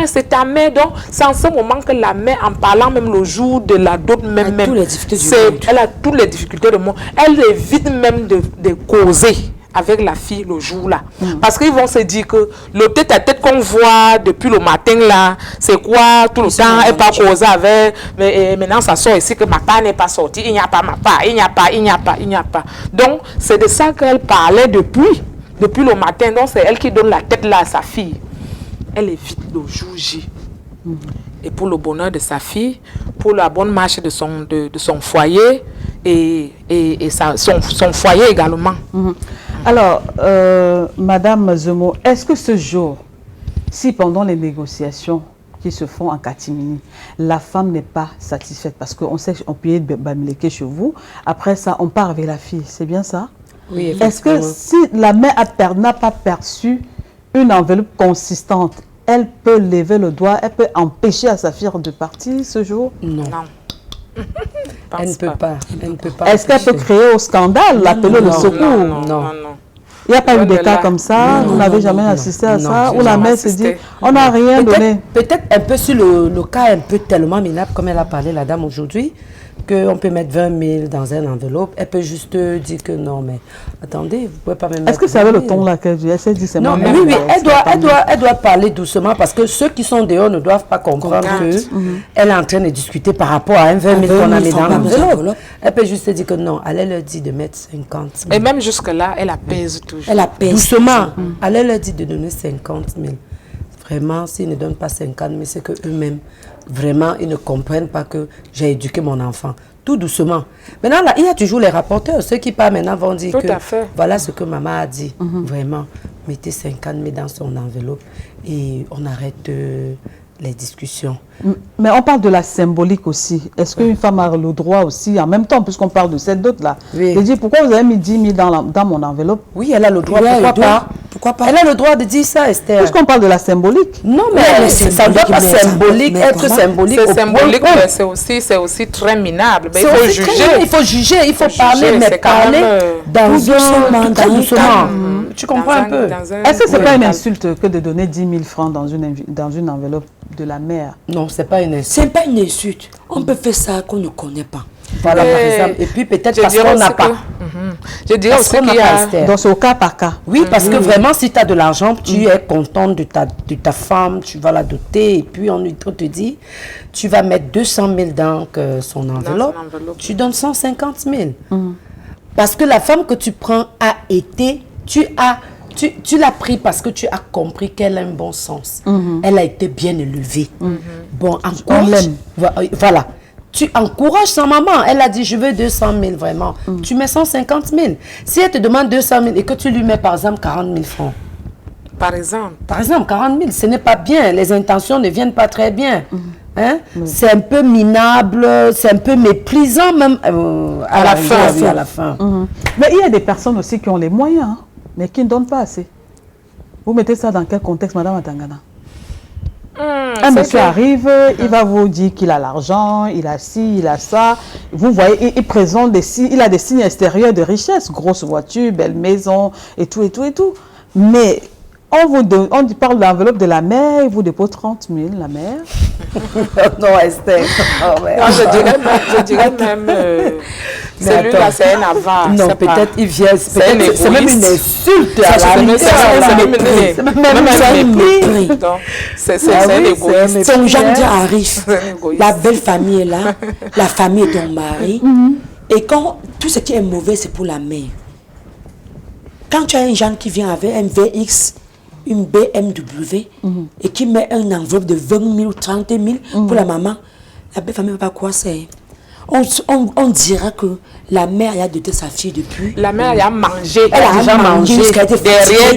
C'est ta mère, donc c'est en ce moment que la mère, en parlant même le jour de la dot, même, elle a toutes les difficultés du monde, elle évite même de causer avec la fille le jour là. Parce qu'ils vont se dire que le tête-à-tête qu'on voit depuis le matin là, c'est quoi tout le temps, elle pas causé avec, mais maintenant ça sort ici que ma part n'est pas sortie, il n'y a pas ma part, il n'y a pas. Donc c'est de ça qu'elle parlait depuis le matin, donc c'est elle qui donne la tête là à sa fille. Elle évite le jour J. Et pour le bonheur de sa fille, pour la bonne marche de son foyer et son foyer également. Alors, Madame Zemo, est-ce que ce jour, si pendant les négociations qui se font en catimini, la femme n'est pas satisfaite, parce qu'on sait qu'on peut être bamileke chez vous, après ça, on part avec la fille, c'est bien ça? Oui, est-ce que si la mère n'a pas perçu une enveloppe consistante, elle peut lever le doigt, elle peut empêcher à sa fille de partir ce jour? Non. Elle ne peut pas. Est-ce qu'elle peut créer au scandale, appeler le secours? Non. Il n'y a pas eu de cas comme ça, vous n'avez jamais assisté à ça, où la mère se dit, on n'a rien donné. Peut-être un peu sur le cas un peu tellement minable, comme elle a parlé, la dame aujourd'hui, qu'on peut mettre 20 000 dans une enveloppe. Elle peut juste dire que non, mais attendez, vous ne pouvez pas me mettre. Est-ce que c'est avec le ton là qu'elle dit? Elle s'est dit c'est non, mais oui, elle doit parler doucement, parce que ceux qui sont dehors ne doivent pas comprendre qu'elle est en train de discuter par rapport à un 20 000 qu'on a mis dans l'enveloppe. Elle peut juste dire que non, elle leur dit de mettre 50 000. Et même jusque-là, elle apaise toujours. Elle apaise. Doucement. Elle leur dit de donner 50 000. Vraiment, s'ils ne donnent pas 50 000, c'est qu'eux-mêmes, vraiment, ils ne comprennent pas que j'ai éduqué mon enfant. Tout doucement. Maintenant, là, il y a toujours les rapporteurs. Ceux qui parlent maintenant vont dire voilà ce que maman a dit. Vraiment, mettez 50 000 dans son enveloppe et on arrête les discussions. Mais on parle de la symbolique aussi. Est-ce qu'une femme a le droit aussi, en même temps, puisqu'on parle de cette dot-là, de dire pourquoi vous avez mis 10 000 dans mon enveloppe? Oui, elle a le droit. Pourquoi pas? Elle a le droit de dire ça, Esther. Puisqu'on parle de la symbolique. Non, mais ça ne doit pas symbolique, être symbolique. C'est symbolique, mais c'est aussi très minable. Mais il faut juger, il faut parler, mais parler doucement. Tu comprends un peu? Est-ce que ce n'est pas une insulte que de donner 10 000 francs dans une enveloppe de la mère? Non, ce n'est pas une insulte. Ce n'est pas une insulte. On peut faire ça qu'on ne connaît pas. Voilà, par exemple. Et puis peut-être parce qu'on n'a pas. Je dirais aussi qu'il y a... Donc c'est au cas par cas. Oui, parce que vraiment, si tu as de l'argent, tu es contente de ta femme, tu vas la doter, et puis on te dit, tu vas mettre 200 000 dans son enveloppe, tu donnes 150 000. Parce que la femme que tu prends a été, tu l'as pris parce que tu as compris qu'elle a un bon sens. Elle a été bien élevée. Bon, encourage. Voilà. Tu encourages sa maman. Elle a dit, je veux 200 000, vraiment. Tu mets 150 000. Si elle te demande 200 000 et que tu lui mets, par exemple, 40 000 francs. Par exemple, 40 000, ce n'est pas bien. Les intentions ne viennent pas très bien. Hein? C'est un peu minable, c'est un peu méprisant même à la fin. Mais il y a des personnes aussi qui ont les moyens, hein, mais qui ne donnent pas assez. Vous mettez ça dans quel contexte, Madame Atangana? Un monsieur arrive, il va vous dire qu'il a l'argent, il a ci, il a ça. Vous voyez, il présente il a des signes extérieurs de richesse, grosse voiture, belle maison, et tout. Mais on parle de l'enveloppe de la mère, il vous dépose 30 000, la mère. Non, Esther. Je dirais même... celui-là, c'est un avare. Non, peut-être il vient... C'est même une insulte à la limite. C'est un égoïste. Son genre arrive. La belle famille est là. La famille est ton mari. Et quand tout ce qui est mauvais, c'est pour la mère. Quand tu as un jeune qui vient avec un VX, une BMW et qui met une enveloppe de 20 000 ou 30 000 pour la maman, la belle famille ne va pas quoi c'est. On dira que la mère a doté sa fille depuis. La mère a mangé. Elle a déjà mangé jusqu'à être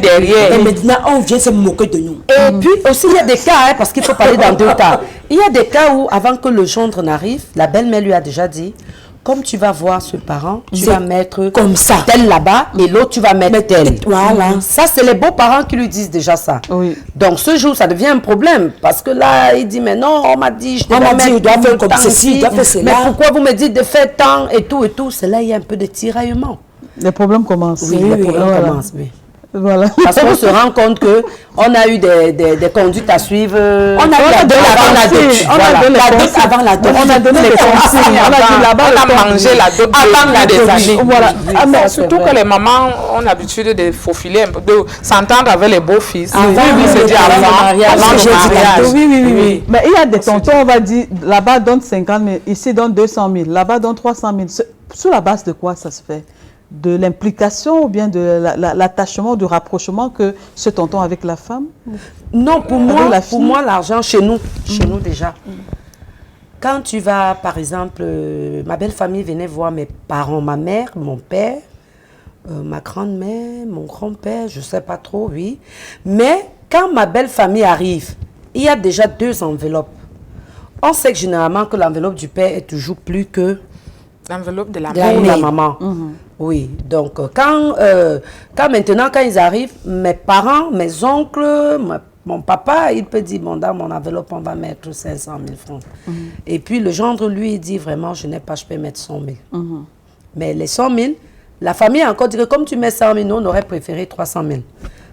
derrière. Et maintenant, on vient se moquer de nous. Et puis aussi, il y a des cas, parce qu'il faut parler dans deux cas. Il y a des cas où, avant que le gendre n'arrive, la belle-mère lui a déjà dit, comme tu vas voir ce parent, tu vas mettre comme ça tel là-bas et l'autre tu vas mettre tel. Voilà. Ça, c'est les beaux-parents qui lui disent déjà ça. Oui. Donc ce jour, ça devient un problème parce que là, il dit, mais non, on m'a dit, je dois faire comme ceci, je dois faire cela. Mais pourquoi vous me dites de faire tant et tout et tout? C'est là, il y a un peu de tiraillement. Les problèmes commencent. Oui, les problèmes commencent, oui. Voilà. Parce qu'on se rend compte que on a eu des conduites à suivre. On a donné avant la dot. Avant la dot. On a donné les consignes. On a dit là-bas. On a mangé la dot avant des années. Voilà. Mais surtout que les mamans ont l'habitude de faufiler un peu, de s'entendre avec les beaux-fils. Oui, c'est dit avant le mariage. Oui. Mais il y a des tontons, on va dire, là-bas donne 50 000, ici donne 200 000, là-bas donne 300 000. Sur la base de quoi ça se fait? De l'implication ou bien de l'attachement, du rapprochement que ce tonton avec la femme? Non, pour moi, l'argent chez nous déjà. Quand tu vas, par exemple, ma belle famille venait voir mes parents, ma mère, mon père, ma grand-mère, mon grand-père, je ne sais pas trop, oui. Mais quand ma belle famille arrive, il y a déjà 2 enveloppes. On sait que généralement que l'enveloppe du père est toujours plus que l'enveloppe de la maman. Oui, donc quand maintenant, quand ils arrivent, mes parents, mes oncles, mon papa, il peut dire, bon, dans mon enveloppe, on va mettre 500 000 francs. Et puis le gendre, lui, il dit vraiment, je n'ai pas, je peux mettre 100 000. Mais les 100 000, la famille a encore dit que comme tu mets 100 000, nous, on aurait préféré 300 000.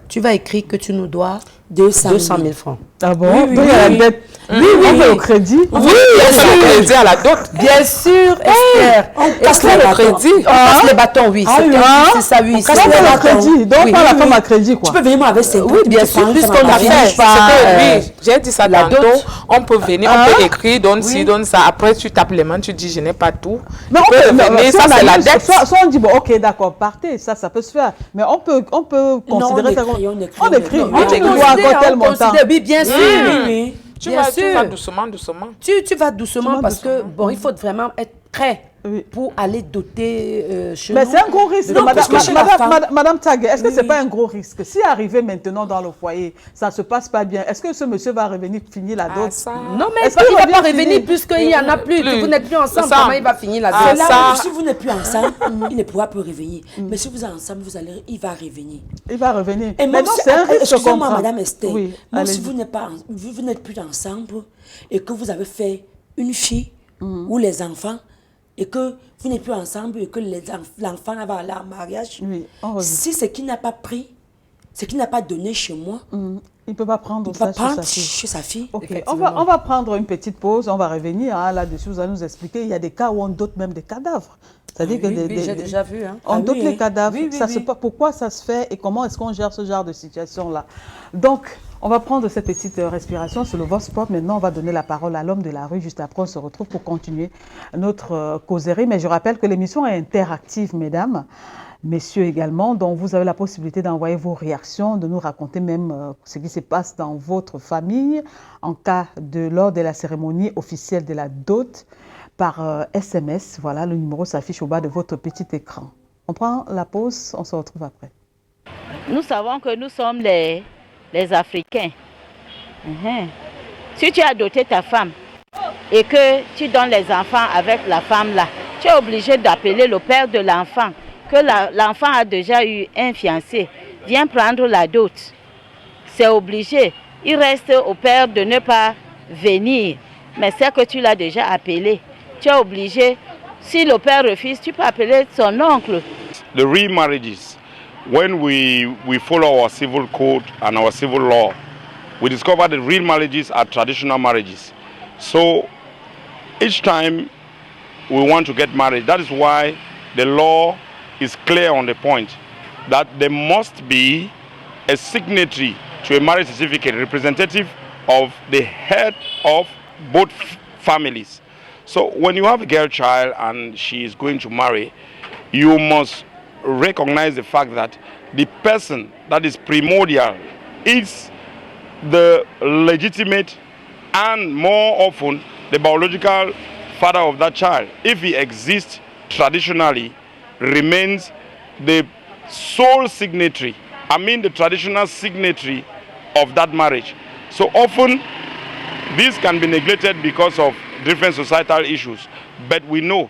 Tu vas écrire que tu nous dois 200 000 francs. Ah bon? Oui, la dette. Oui, on fait au crédit. Oui, on fait le crédit à la dot. Bien sûr, Esther. On passe le crédit. On passe les bâtons, oui. C'est ça, oui. On passe le crédit. Donc, on prend la femme à crédit, quoi. Tu peux venir moi avec 50. Oui, bien sûr, puisqu'on a a fait. Oui, j'ai dit ça tantôt. On peut venir, on peut écrire, donne ci, donne ça. Après, tu tapes les mains, tu dis, je n'ai pas tout. Mais on peut venir, ça c'est la dette. Soit on dit, bon, ok, d'accord, partez, ça peut se faire. Mais on peut considérer ça comme... On écrit. Tu dois encore tel montant. Oui, bien sûr. Tu vas doucement. Tu vas doucement parce que, bon, il faut vraiment être prêt pour aller doter chez nous. Mais c'est un gros risque. Madame Tag, est-ce que ce n'est pas un gros risque? Si arrivé maintenant dans le foyer, ça ne se passe pas bien, est-ce que ce monsieur va revenir finir la dot? Non, mais est-ce qu'il ne va pas revenir puisqu'il n'y en a plus, que vous n'êtes plus ensemble, comment il va finir la dot? Si vous n'êtes plus ensemble, il ne pourra plus revenir. Mais si vous êtes ensemble, il va revenir. Il va revenir. Et même c'est un risque. Excusez-moi, Madame Esther, même si allez-y. vous n'êtes plus ensemble et que vous avez fait une fille ou les enfants, et que vous n'êtes plus ensemble et que l'enfant va aller en mariage, si ce qui n'a pas pris, ce qui n'a pas donné chez moi, il ne peut pas prendre il ça va prendre chez sa fille. Ok, on va prendre une petite pause, on va revenir là-dessus, vous allez nous expliquer. Il y a des cas où on dote même des cadavres. C'est-à-dire que j'ai déjà vu. Hein. On dote les cadavres. Pourquoi ça se fait et comment est-ce qu'on gère ce genre de situation-là? Donc, on va prendre cette petite respiration sur le Vox Pop. Maintenant, on va donner la parole à l'homme de la rue. Juste après, on se retrouve pour continuer notre causerie. Mais je rappelle que l'émission est interactive, mesdames, messieurs également. Donc, vous avez la possibilité d'envoyer vos réactions, de nous raconter même ce qui se passe dans votre famille en cas lors de la cérémonie officielle de la dot par SMS. Voilà, le numéro s'affiche au bas de votre petit écran. On prend la pause, on se retrouve après. Nous savons que nous sommes les Africains. Si tu as doté ta femme et que tu donnes les enfants avec la femme là, tu es obligé d'appeler le père de l'enfant, que l'enfant a déjà eu un fiancé, viens prendre la dot. C'est obligé. Il reste au père de ne pas venir. Mais c'est que tu l'as déjà appelé. Tu es obligé. Si le père refuse, tu peux appeler son oncle. The remarriages, when we follow our civil code and our civil law, we discover that real marriages are traditional marriages. So each time we want to get married, that is why the law is clear on the point that there must be a signatory to a marriage certificate, representative of the head of both families. So when you have a girl child and she is going to marry, you must recognize the fact that the person that is primordial it's the legitimate and more often the biological father of that child, if he exists traditionally, remains the sole signatory, the traditional signatory of that marriage. So often this can be neglected because of different societal issues, but we know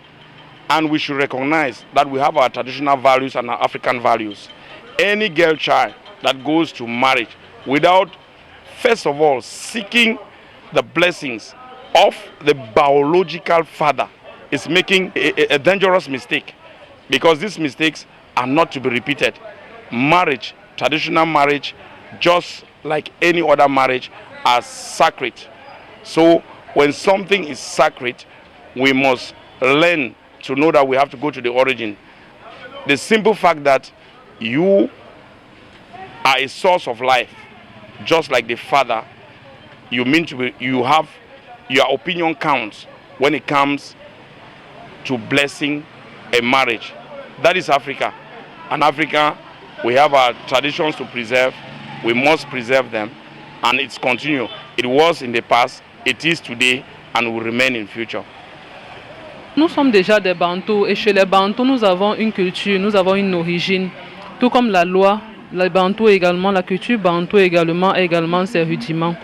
and we should recognize that we have our traditional values and our African values. Any girl child that goes to marriage without first of all seeking the blessings of the biological father is making a dangerous mistake, because these mistakes are not to be repeated. Marriage, traditional marriage, just like any other marriage, are sacred. So when something is sacred, we must learn to know that we have to go to the origin. The simple fact that you are a source of life, just like the father, you mean to be, you have, your opinion counts when it comes to blessing a marriage. That is Africa. And Africa, we have our traditions to preserve. We must preserve them, and it's continue. It was in the past, it is today, and will remain in future. Nous sommes déjà des Bantous, et chez les Bantous, nous avons une culture, nous avons une origine. Tout comme la loi, les Bantous également, la culture Bantou également a également ses rudiments.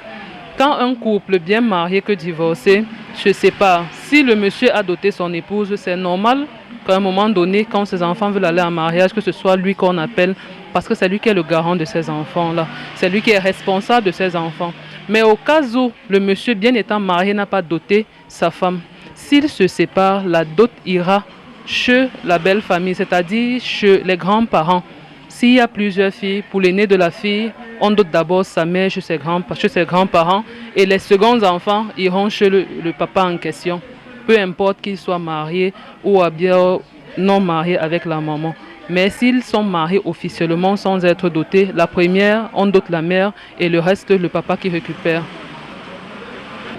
Quand un couple bien marié que divorcé se sépare, si le monsieur a doté son épouse, c'est normal qu'à un moment donné, quand ses enfants veulent aller en mariage, que ce soit lui qu'on appelle, parce que c'est lui qui est le garant de ces enfants-là. C'est lui qui est responsable de ces enfants. Mais au cas où le monsieur, bien étant marié, n'a pas doté sa femme, s'il se sépare, la dot ira chez la belle famille, c'est-à-dire chez les grands-parents. S'il y a plusieurs filles, pour l'aîné de la fille, on dote d'abord sa mère chez ses grands-parents, et les seconds enfants iront chez le papa en question, peu importe qu'il soit marié ou bien non marié avec la maman. Mais s'ils sont mariés officiellement sans être dotés, la première, on dote la mère et le reste, le papa qui récupère.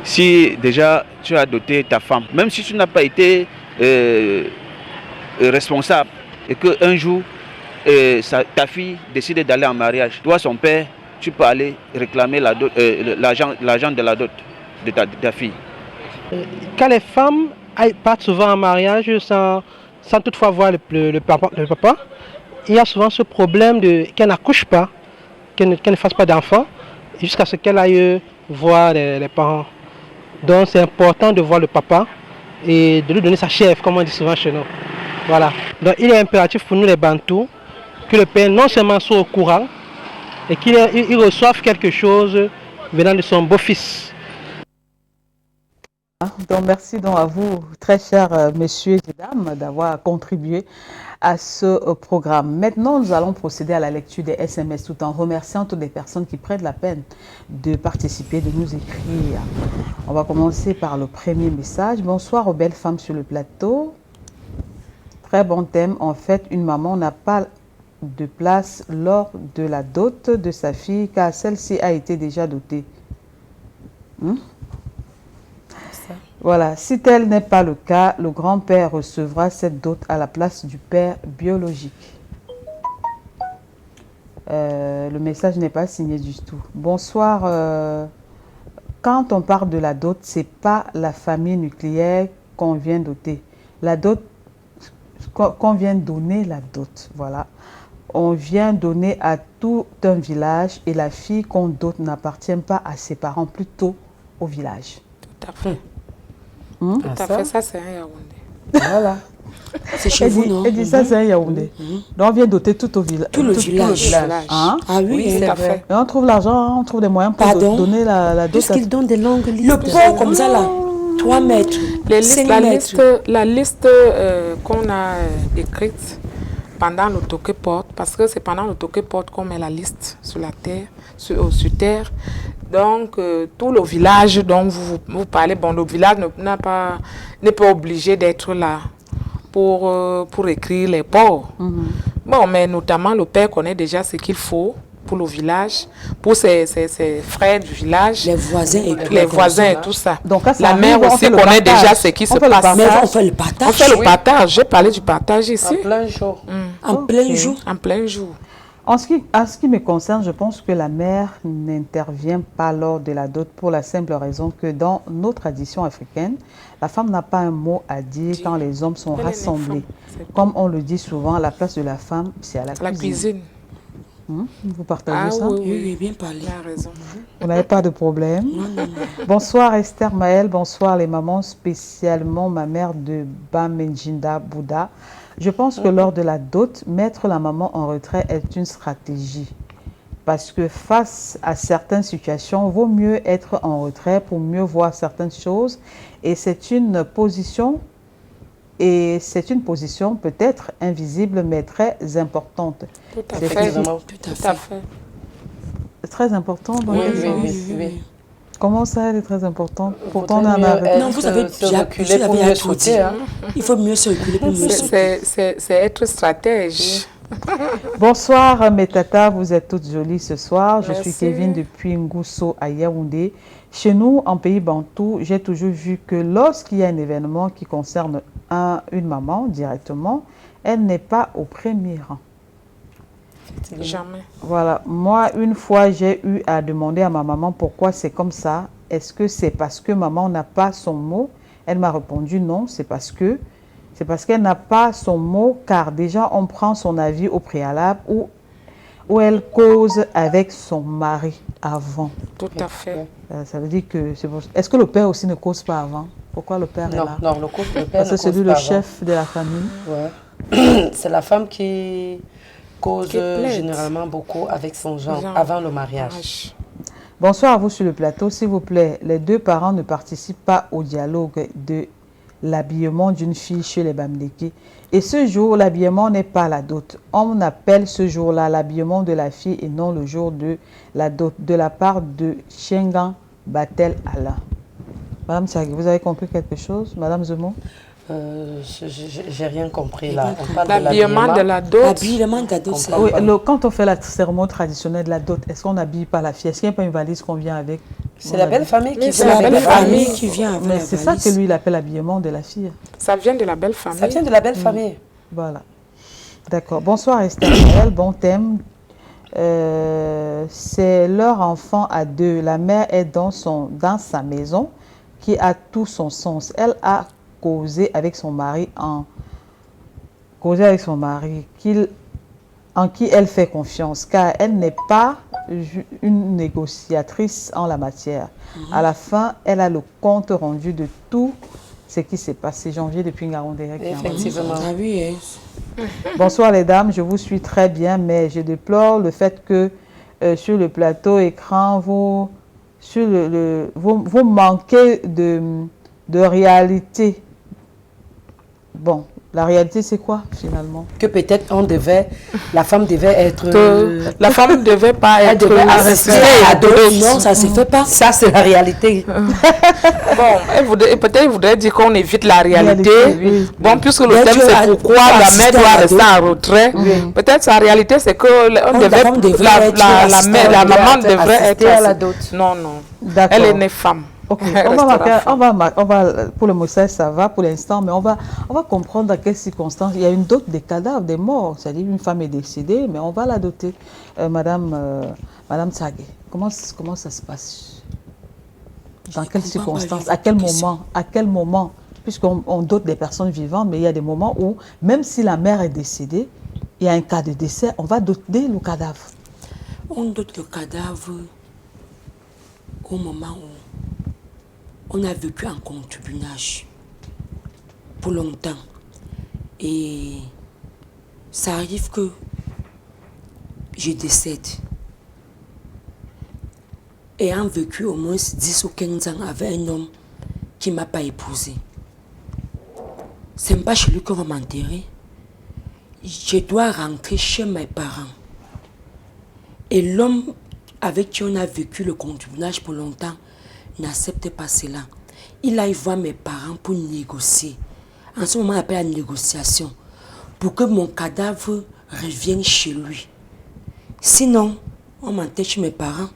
Si déjà tu as doté ta femme, même si tu n'as pas été responsable et qu'un jour ta fille décide d'aller en mariage, toi son père, tu peux aller réclamer l'argent de la dot de ta fille. Quand les femmes partent souvent en mariage sans toutefois voir le papa, il y a souvent ce problème qu'elle n'accouche pas, qu'elle ne fasse pas d'enfant, jusqu'à ce qu'elle aille voir les parents. Donc c'est important de voir le papa et de lui donner sa chèvre, comme on dit souvent chez nous. Voilà. Donc il est impératif pour nous les Bantous que le père non seulement soit au courant et qu'il reçoive quelque chose venant de son beau-fils. Donc merci donc à vous, très chers messieurs et dames, d'avoir contribué à ce programme. Maintenant, nous allons procéder à la lecture des SMS tout en remerciant toutes les personnes qui prennent la peine de participer, de nous écrire. On va commencer par le premier message. Bonsoir aux belles femmes sur le plateau. Très bon thème. En fait, une maman n'a pas de place lors de la dot de sa fille car celle-ci a été déjà dotée. Voilà, si tel n'est pas le cas, le grand-père recevra cette dot à la place du père biologique. Le message n'est pas signé du tout. Bonsoir. Quand on parle de la dot, c'est pas la famille nucléaire qu'on vient doter. La dot, qu'on vient donner la dot, voilà. On vient donner à tout un village et la fille qu'on dote n'appartient pas à ses parents, plutôt au village. Tout à fait. Tout à fait, ça c'est un Yaoundé. Voilà. C'est chez vous, non? Elle dit ça, c'est un Yaoundé. Donc on vient doter tout le village. Tout le village. Hein? Ah oui, c'est vrai. Et on trouve l'argent, on trouve des moyens pour donner la dot. Puisqu'ils donnent des longues listes. Le pot comme ça là, 3 mètres, 5 mètres. La liste qu'on a écrite pendant le toque-porte, parce que c'est pendant le toque-porte qu'on met la liste sur la terre, sur terre. Donc, tout le village dont vous parlez, bon, le village n'est pas obligé d'être là pour écrire les ports. Bon, mais notamment, le père connaît déjà ce qu'il faut pour le village, pour ses frères du village, les voisins et tout ça. Donc, la mère aussi connaît déjà ce qui se passe. Mais on fait le partage. On fait le partage. J'ai parlé du partage ici. En plein jour. En plein jour. En plein jour. En ce qui me concerne, je pense que la mère n'intervient pas lors de la dot pour la simple raison que dans nos traditions africaines, la femme n'a pas un mot à dire quand les hommes sont rassemblés. Comme on le dit souvent, la place de la femme, c'est à la cuisine. Vous partagez ça? Oui, bien parlé. Vous n'avez pas de problème? Non. Bonsoir Esther Maël, bonsoir les mamans, spécialement ma mère de Bamenjinda Bouddha. Je pense que lors de la dot, mettre la maman en retrait est une stratégie. Parce que face à certaines situations, il vaut mieux être en retrait pour mieux voir certaines choses. Et c'est une position peut-être invisible, mais très importante. Tout à fait. C'est très important dans Oui. Comment ça, elle est très importante? Pourtant, on Non, vous avez déjà tout dit. Il faut mieux se reculer pour mieux sauter. C'est être stratège. Bonsoir mes tatas, vous êtes toutes jolies ce soir. Merci. Je suis Kevin depuis Ngousso à Yaoundé. Chez nous, en pays bantou, j'ai toujours vu que lorsqu'il y a un événement qui concerne une maman directement, elle n'est pas au premier rang. Jamais. Voilà, moi une fois j'ai eu à demander à ma maman pourquoi c'est comme ça. Est-ce que c'est parce que maman n'a pas son mot? Elle m'a répondu non, c'est parce qu'elle n'a pas son mot, car déjà on prend son avis au préalable ou elle cause avec son mari avant. Tout à fait. Ça veut dire que c'est bon. Est-ce que le père aussi ne cause pas avant? Pourquoi le père est là? Non, le père parce que c'est lui le chef de la famille. Ouais. C'est la femme qui cause généralement beaucoup avec son genre avant le mariage. Bonsoir à vous sur le plateau. S'il vous plaît, les deux parents ne participent pas au dialogue de l'habillement d'une fille chez les Bamileke. Et ce jour, l'habillement n'est pas la dot. On appelle ce jour-là l'habillement de la fille et non le jour de la dot, de la part de Shengan Batel Alain. Madame Tsagi, vous avez compris quelque chose? Madame Zemo? J'ai rien compris là. L'habillement de la dot. L'habillement de la dot, c'est... Oui, quand on fait la cérémonie traditionnelle de la dot, est-ce qu'on n'habille pas la fille? Est-ce qu'il n'y a pas une valise qu'on vient avec? C'est la belle famille qui vient avec la famille qui vient avec. Mais c'est ça que lui, il appelle l'habillement de la fille. Ça vient de la belle famille. Ça vient de la belle famille. Voilà. D'accord. Bonsoir Esther Maël, bon thème. C'est leur enfant à deux. La mère est dans sa maison qui a tout son sens. Elle a causé avec son mari en qui elle fait confiance, car elle n'est pas une négociatrice en la matière. À la fin, elle a le compte rendu de tout ce qui s'est passé. Janvier depuis Ngaoundé. Effectivement. Bonsoir les dames, je vous suis très bien, mais je déplore le fait que sur le plateau écran, vous manquez de réalité. Bon, la réalité c'est quoi finalement? Que peut-être la femme devait être... la femme ne devait pas être assister à d'autres. Non, ça ne se fait pas. Ça c'est la réalité. Bon, peut-être il voudrait dire qu'on évite la réalité. Oui. Bon, puisque le thème c'est pourquoi la mère doit rester en retrait. Oui. Peut-être sa réalité c'est que la maman devrait être à la dot. Non. Elle est née femme. Okay. On va, pour le message ça va pour l'instant, mais on va comprendre dans quelles circonstances. Il y a une dot des cadavres, des morts, c'est-à-dire une femme est décédée, mais on va la doter. Madame Tsagi, comment ça se passe? Dans quelles circonstances? À quel moment? Puisqu'on dote des personnes vivantes, mais il y a des moments où, même si la mère est décédée, il y a un cas de décès, on va doter le cadavre. On dote le cadavre au moment où on a vécu en concubinage pour longtemps. Et ça arrive que je décède. Ayant vécu au moins 10 ou 15 ans avec un homme qui ne m'a pas épousé. Ce n'est pas chez lui qu'on va m'enterrer. Je dois rentrer chez mes parents. Et l'homme avec qui on a vécu le concubinage pour longtemps n'accepte pas cela. Il aille voir mes parents pour négocier. En ce moment, on appelle la négociation. Pour que mon cadavre revienne chez lui. Sinon, on m'enterre chez mes parents.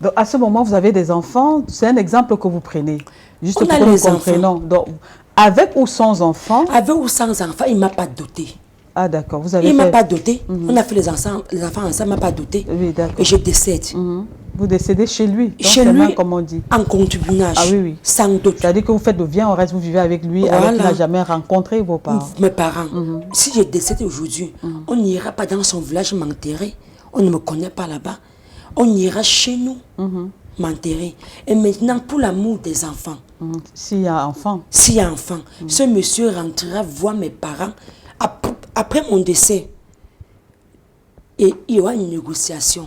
Donc, à ce moment, vous avez des enfants. C'est un exemple que vous prenez. Juste on pour a que nous les comprenions. enfants. Donc, avec ou sans enfants? Avec ou sans enfants, il ne m'a pas doté. Ah d'accord, vous avez Il fait... ne m'a pas doté. On a fait les enfants ensemble, il ne m'a pas doté. Oui, d'accord. Et je décède. Vous décédez chez lui, donc chez lui, comme on dit. En concubinage. Ah oui. Sans doute. C'est-à-dire que vous faites le bien, au reste, vous vivez avec lui, Voilà. alors qu'il n'a jamais rencontré vos parents. Mes parents. Si je décède aujourd'hui, on n'ira pas dans son village m'enterrer. On ne me connaît pas là-bas. On ira chez nous m'enterrer. Et maintenant, pour l'amour des enfants. S'il y a enfant. S'il y a enfant, ce monsieur rentrera voir mes parents après mon décès. Et il y aura une négociation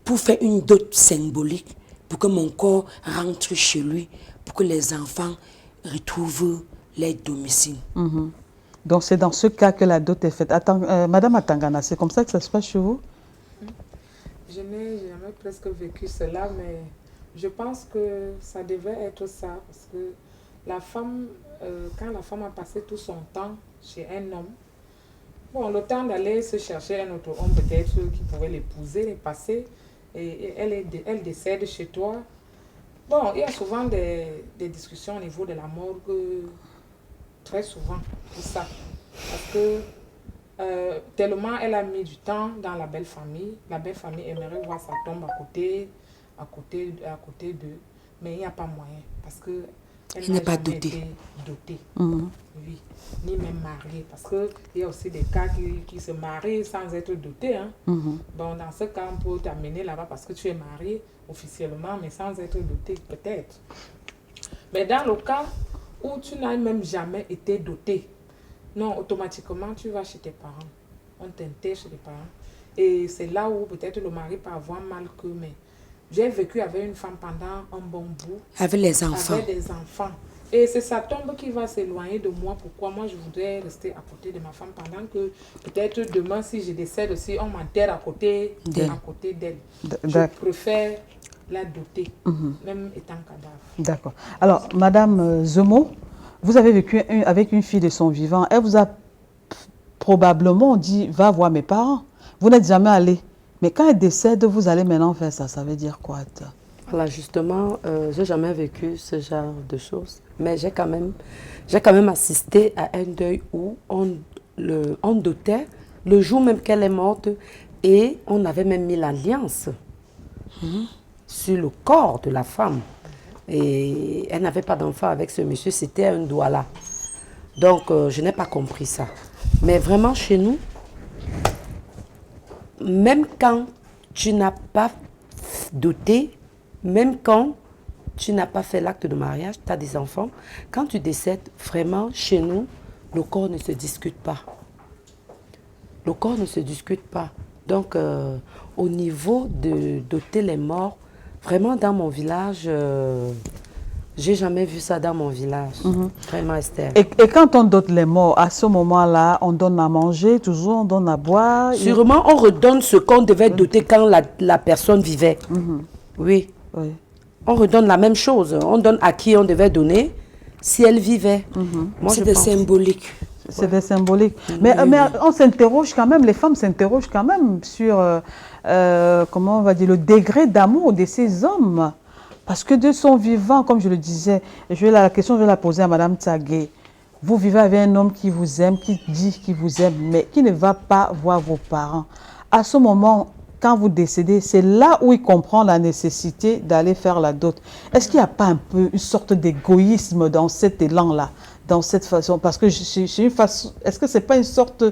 pour faire une dot symbolique, pour que mon corps rentre chez lui, pour que les enfants retrouvent leur domicile. Donc c'est dans ce cas que la dot est faite. Attends, Madame Atangana, c'est comme ça que ça se passe chez vous? Je n'ai jamais presque vécu cela, mais je pense que ça devait être ça, parce que la femme, quand la femme a passé tout son temps chez un homme, bon, le temps d'aller se chercher un autre homme peut-être qui pouvait l'épouser, passer, et elle décède chez toi. Bon, il y a souvent des discussions au niveau de la morgue, très souvent, pour ça. Parce que tellement elle a mis du temps dans la belle famille aimerait voir sa tombe à côté d'eux, mais il n'y a pas moyen, parce que elle n'a pas été dotée. Oui, ni même mariée, parce qu'il y a aussi des cas qui se marient sans être dotés. Hein. Bon, dans ce cas, on peut t'amener là-bas parce que tu es marié officiellement, mais sans être doté, peut-être. Mais dans le cas où tu n'as même jamais été doté, non, automatiquement, tu vas chez tes parents. On t'intègre chez tes parents. Et c'est là où peut-être le mari peut avoir mal que, mais j'ai vécu avec une femme pendant un bon bout. Avec les enfants. Avec des enfants. Et c'est sa tombe qui va s'éloigner de moi. Pourquoi moi je voudrais rester à côté de ma femme pendant que peut-être demain si je décède aussi, on m'enterre à côté d'elle. Je préfère la doter, même étant cadavre. D'accord. Alors, Madame Zemo, vous avez vécu avec une fille de son vivant. Elle vous a probablement dit, va voir mes parents. Vous n'êtes jamais allé. Mais quand elle décède, vous allez maintenant faire ça. Ça veut dire quoi? Voilà, justement, j'ai jamais vécu ce genre de choses. Mais j'ai quand même assisté à un deuil où on dotait le jour même qu'elle est morte et on avait même mis l'alliance sur le corps de la femme. Et elle n'avait pas d'enfant avec ce monsieur, c'était un douala. Donc, je n'ai pas compris ça. Mais vraiment, chez nous, même quand tu n'as pas doté, même quand tu n'as pas fait l'acte de mariage, tu as des enfants, quand tu décèdes, vraiment, chez nous, le corps ne se discute pas. Le corps ne se discute pas. Donc, au niveau de doter les morts, vraiment dans mon village, j'ai jamais vu ça dans mon village. Vraiment, Esther. Et quand on dote les morts, à ce moment-là, on donne à manger, toujours on donne à boire? Sûrement, on redonne ce qu'on devait doter quand la personne vivait. Oui. On redonne la même chose. On donne à qui on devait donner si elle vivait. C'est des symboliques. C'est des symboliques. Mais on s'interroge quand même, les femmes s'interrogent quand même sur, comment on va dire, le degré d'amour de ces hommes. Parce que de son vivant, comme je le disais, la question, je vais la poser à Madame Tsagué. Vous vivez avec un homme qui vous aime, qui dit qu'il vous aime, mais qui ne va pas voir vos parents. À ce moment, quand vous décédez, c'est là où il comprend la nécessité d'aller faire la dot. Est-ce qu'il n'y a pas un peu une sorte d'égoïsme dans cet élan-là, dans cette façon? Parce que est-ce que ce n'est pas une sorte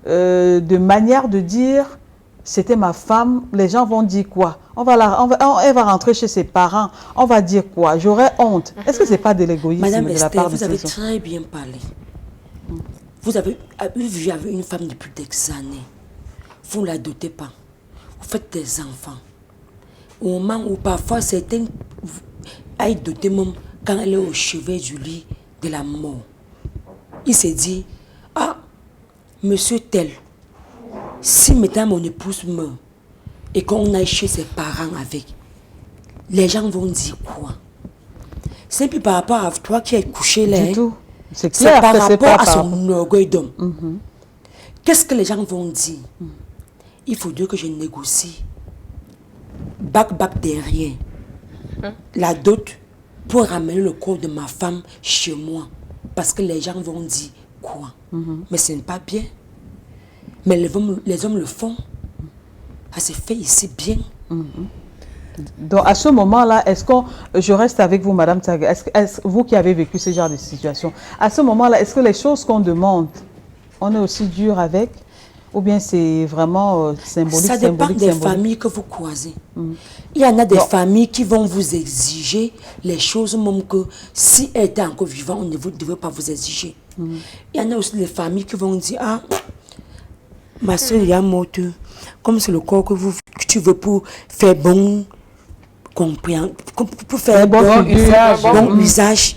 de manière de dire, c'était ma femme, les gens vont dire quoi? Elle va rentrer chez ses parents, on va dire quoi? J'aurais honte. Est-ce que ce n'est pas de l'égoïsme Madame de la Esther, part de vous avez ces hommes? très bien parlé. Vous avez vu avec une femme depuis des années. Vous ne la dotez pas. Vous faites des enfants. Au moment où parfois certains aillent doter même quand elle est au chevet du lit de la mort. Il s'est dit, ah, monsieur tel, si maintenant mon épouse meurt et qu'on aille chez ses parents avec, les gens vont dire quoi? C'est plus par rapport à toi qui es couché là. Du tout. C'est clair par que c'est rapport pas à son orgueil d'homme. Qu'est-ce que les gens vont dire? Il faudrait que je négocie. Bac derrière. La dot pour ramener le corps de ma femme chez moi. Parce que les gens vont dire croient. Mais ce n'est pas bien. Mais les hommes le font. Ça se fait ici bien. Donc à ce moment-là, je reste avec vous, Madame Tag, vous qui avez vécu ce genre de situation, à ce moment-là, est-ce que les choses qu'on demande, on est aussi dur avec, ou bien c'est vraiment symbolique? Ça dépend des familles que vous croisez. Il y en a des familles qui vont vous exiger les choses même que si elle était encore vivante, on ne devait pas vous exiger. Il y en a aussi des familles qui vont dire, ah, ma soeur, il y a morte, comme c'est le corps que tu veux pour faire bon, pour faire bon usage.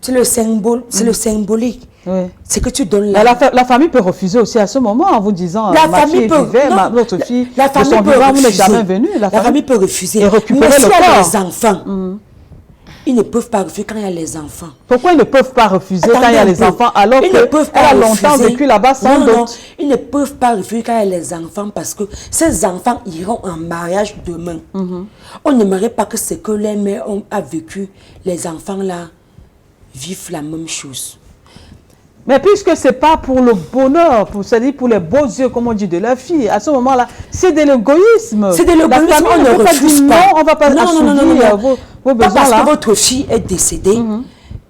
C'est le symbole, c'est le symbolique. Oui. C'est que tu donnes là. La famille peut refuser aussi à ce moment en vous disant ma fille peut l'autre fille, la famille peut vivant, vous n'êtes jamais venu. La famille peut refuser. Et récupérer le corps. Les enfants, ils ne peuvent pas refuser quand il y a les enfants. Pourquoi ils ne peuvent pas refuser quand il y a les enfants alors qu'elle a longtemps vécu là-bas sans doute? Non, ils ne peuvent pas refuser quand il y a les enfants parce que ces enfants iront en mariage demain. On n'aimerait pas que ce que les mères ont vécu, les enfants là vivent la même chose. Mais puisque ce n'est pas pour le bonheur, c'est-à-dire pour les beaux yeux, comme on dit, de la fille, à ce moment-là, c'est de l'égoïsme. C'est de l'égoïsme, on ne refuse pas. Non, on ne va pas assouvir vos besoins. Pas parce que votre fille est décédée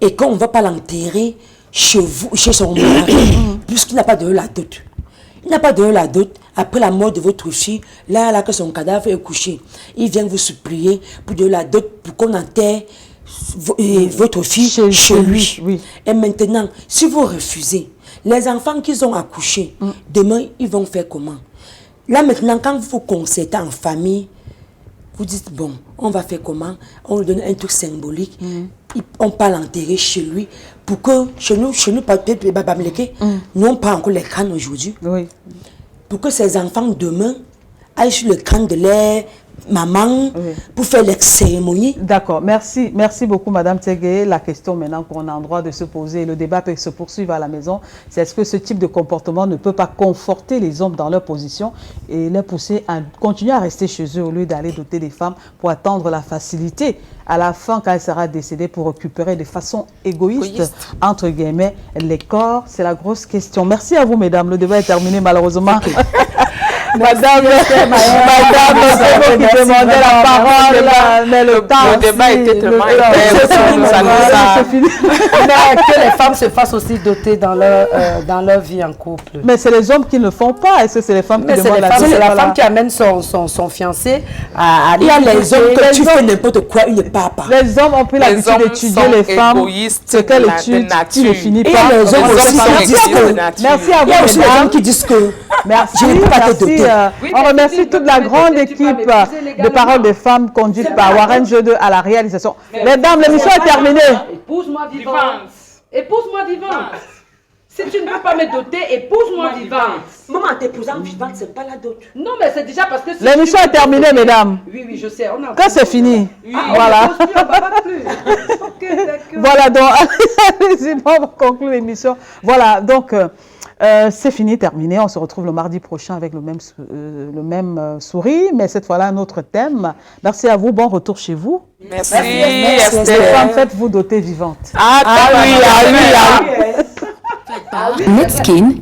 et qu'on ne va pas l'enterrer chez vous, chez son mari, puisqu'il n'a pas donné la dot. Il n'a pas donné la dot. Après la mort de votre fille, là que son cadavre est couché, il vient vous supplier pour donner la dot, pour qu'on enterre votre fille chez lui. Oui. Et maintenant, si vous refusez, les enfants qu'ils ont accouchés, demain, ils vont faire comment? Là maintenant, quand vous concertez en famille, vous dites, bon, on va faire comment? On lui donne un truc symbolique, on peut l'enterrer chez lui, pour que chez nous, nous on prend encore les crânes aujourd'hui, pour que ces enfants demain aillent sur le crâne de leur maman pour faire les cérémonies. D'accord, merci beaucoup Madame Tségué. La question maintenant qu'on a en droit de se poser, le débat peut se poursuivre à la maison, c'est est-ce que ce type de comportement ne peut pas conforter les hommes dans leur position et les pousser à continuer à rester chez eux au lieu d'aller doter les femmes pour attendre la facilité à la fin quand elle sera décédée pour récupérer de façon égoïste, entre guillemets, les corps? C'est la grosse question. Merci à vous mesdames, le débat est terminé malheureusement. Madame, c'est vous qui demandez la parole, mais le temps le débat était tellement mais que les femmes se fassent aussi doter dans leur vie en couple. Mais c'est les hommes qui ne le font pas. Est-ce que c'est les femmes qui demandent la C'est la femme qui amène son fiancé à il y a les hommes que tu fais n'importe quoi, ils ne partent pas. Les hommes ont pris l'habitude d'étudier les femmes. C'est quelle étude qui ne finit pas. Et les hommes aussi merci à vous. Il y a aussi les hommes qui disent que merci. On remercie toute la grande équipe de Paroles des femmes conduite par Warren Jeu2 à la réalisation. Mesdames, l'émission est terminée. Épouse-moi vivante. Épouse-moi vivante. Si tu ne peux pas me doter, épouse-moi vivante. Maman, t'épousant vivante, c'est pas la dot. Non, mais c'est déjà parce que... L'émission est terminée, mesdames. Oui, je sais. Quand c'est fini. Voilà. On va pas plus. Okay, voilà, donc, on va conclure l'émission. Voilà, donc... c'est fini, terminé. On se retrouve le mardi prochain avec le même sourire, mais cette fois-là, un autre thème. Merci à vous. Bon retour chez vous. Merci. Les femmes, faites-vous doter vivantes. Netskin.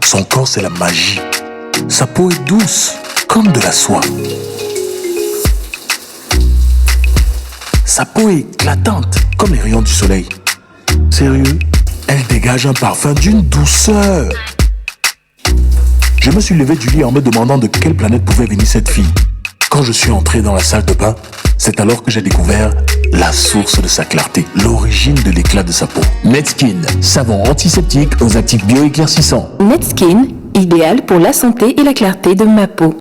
Son corps, c'est la magie. Sa peau est douce, comme de la soie. Sa peau est éclatante, comme les rayons du soleil. Sérieux, elle dégage un parfum d'une douceur. Je me suis levé du lit en me demandant de quelle planète pouvait venir cette fille. Quand je suis entré dans la salle de bain, c'est alors que j'ai découvert la source de sa clarté, l'origine de l'éclat de sa peau. Netskin, savon antiseptique aux actifs bioéclaircissants. Netskin, idéal pour la santé et la clarté de ma peau.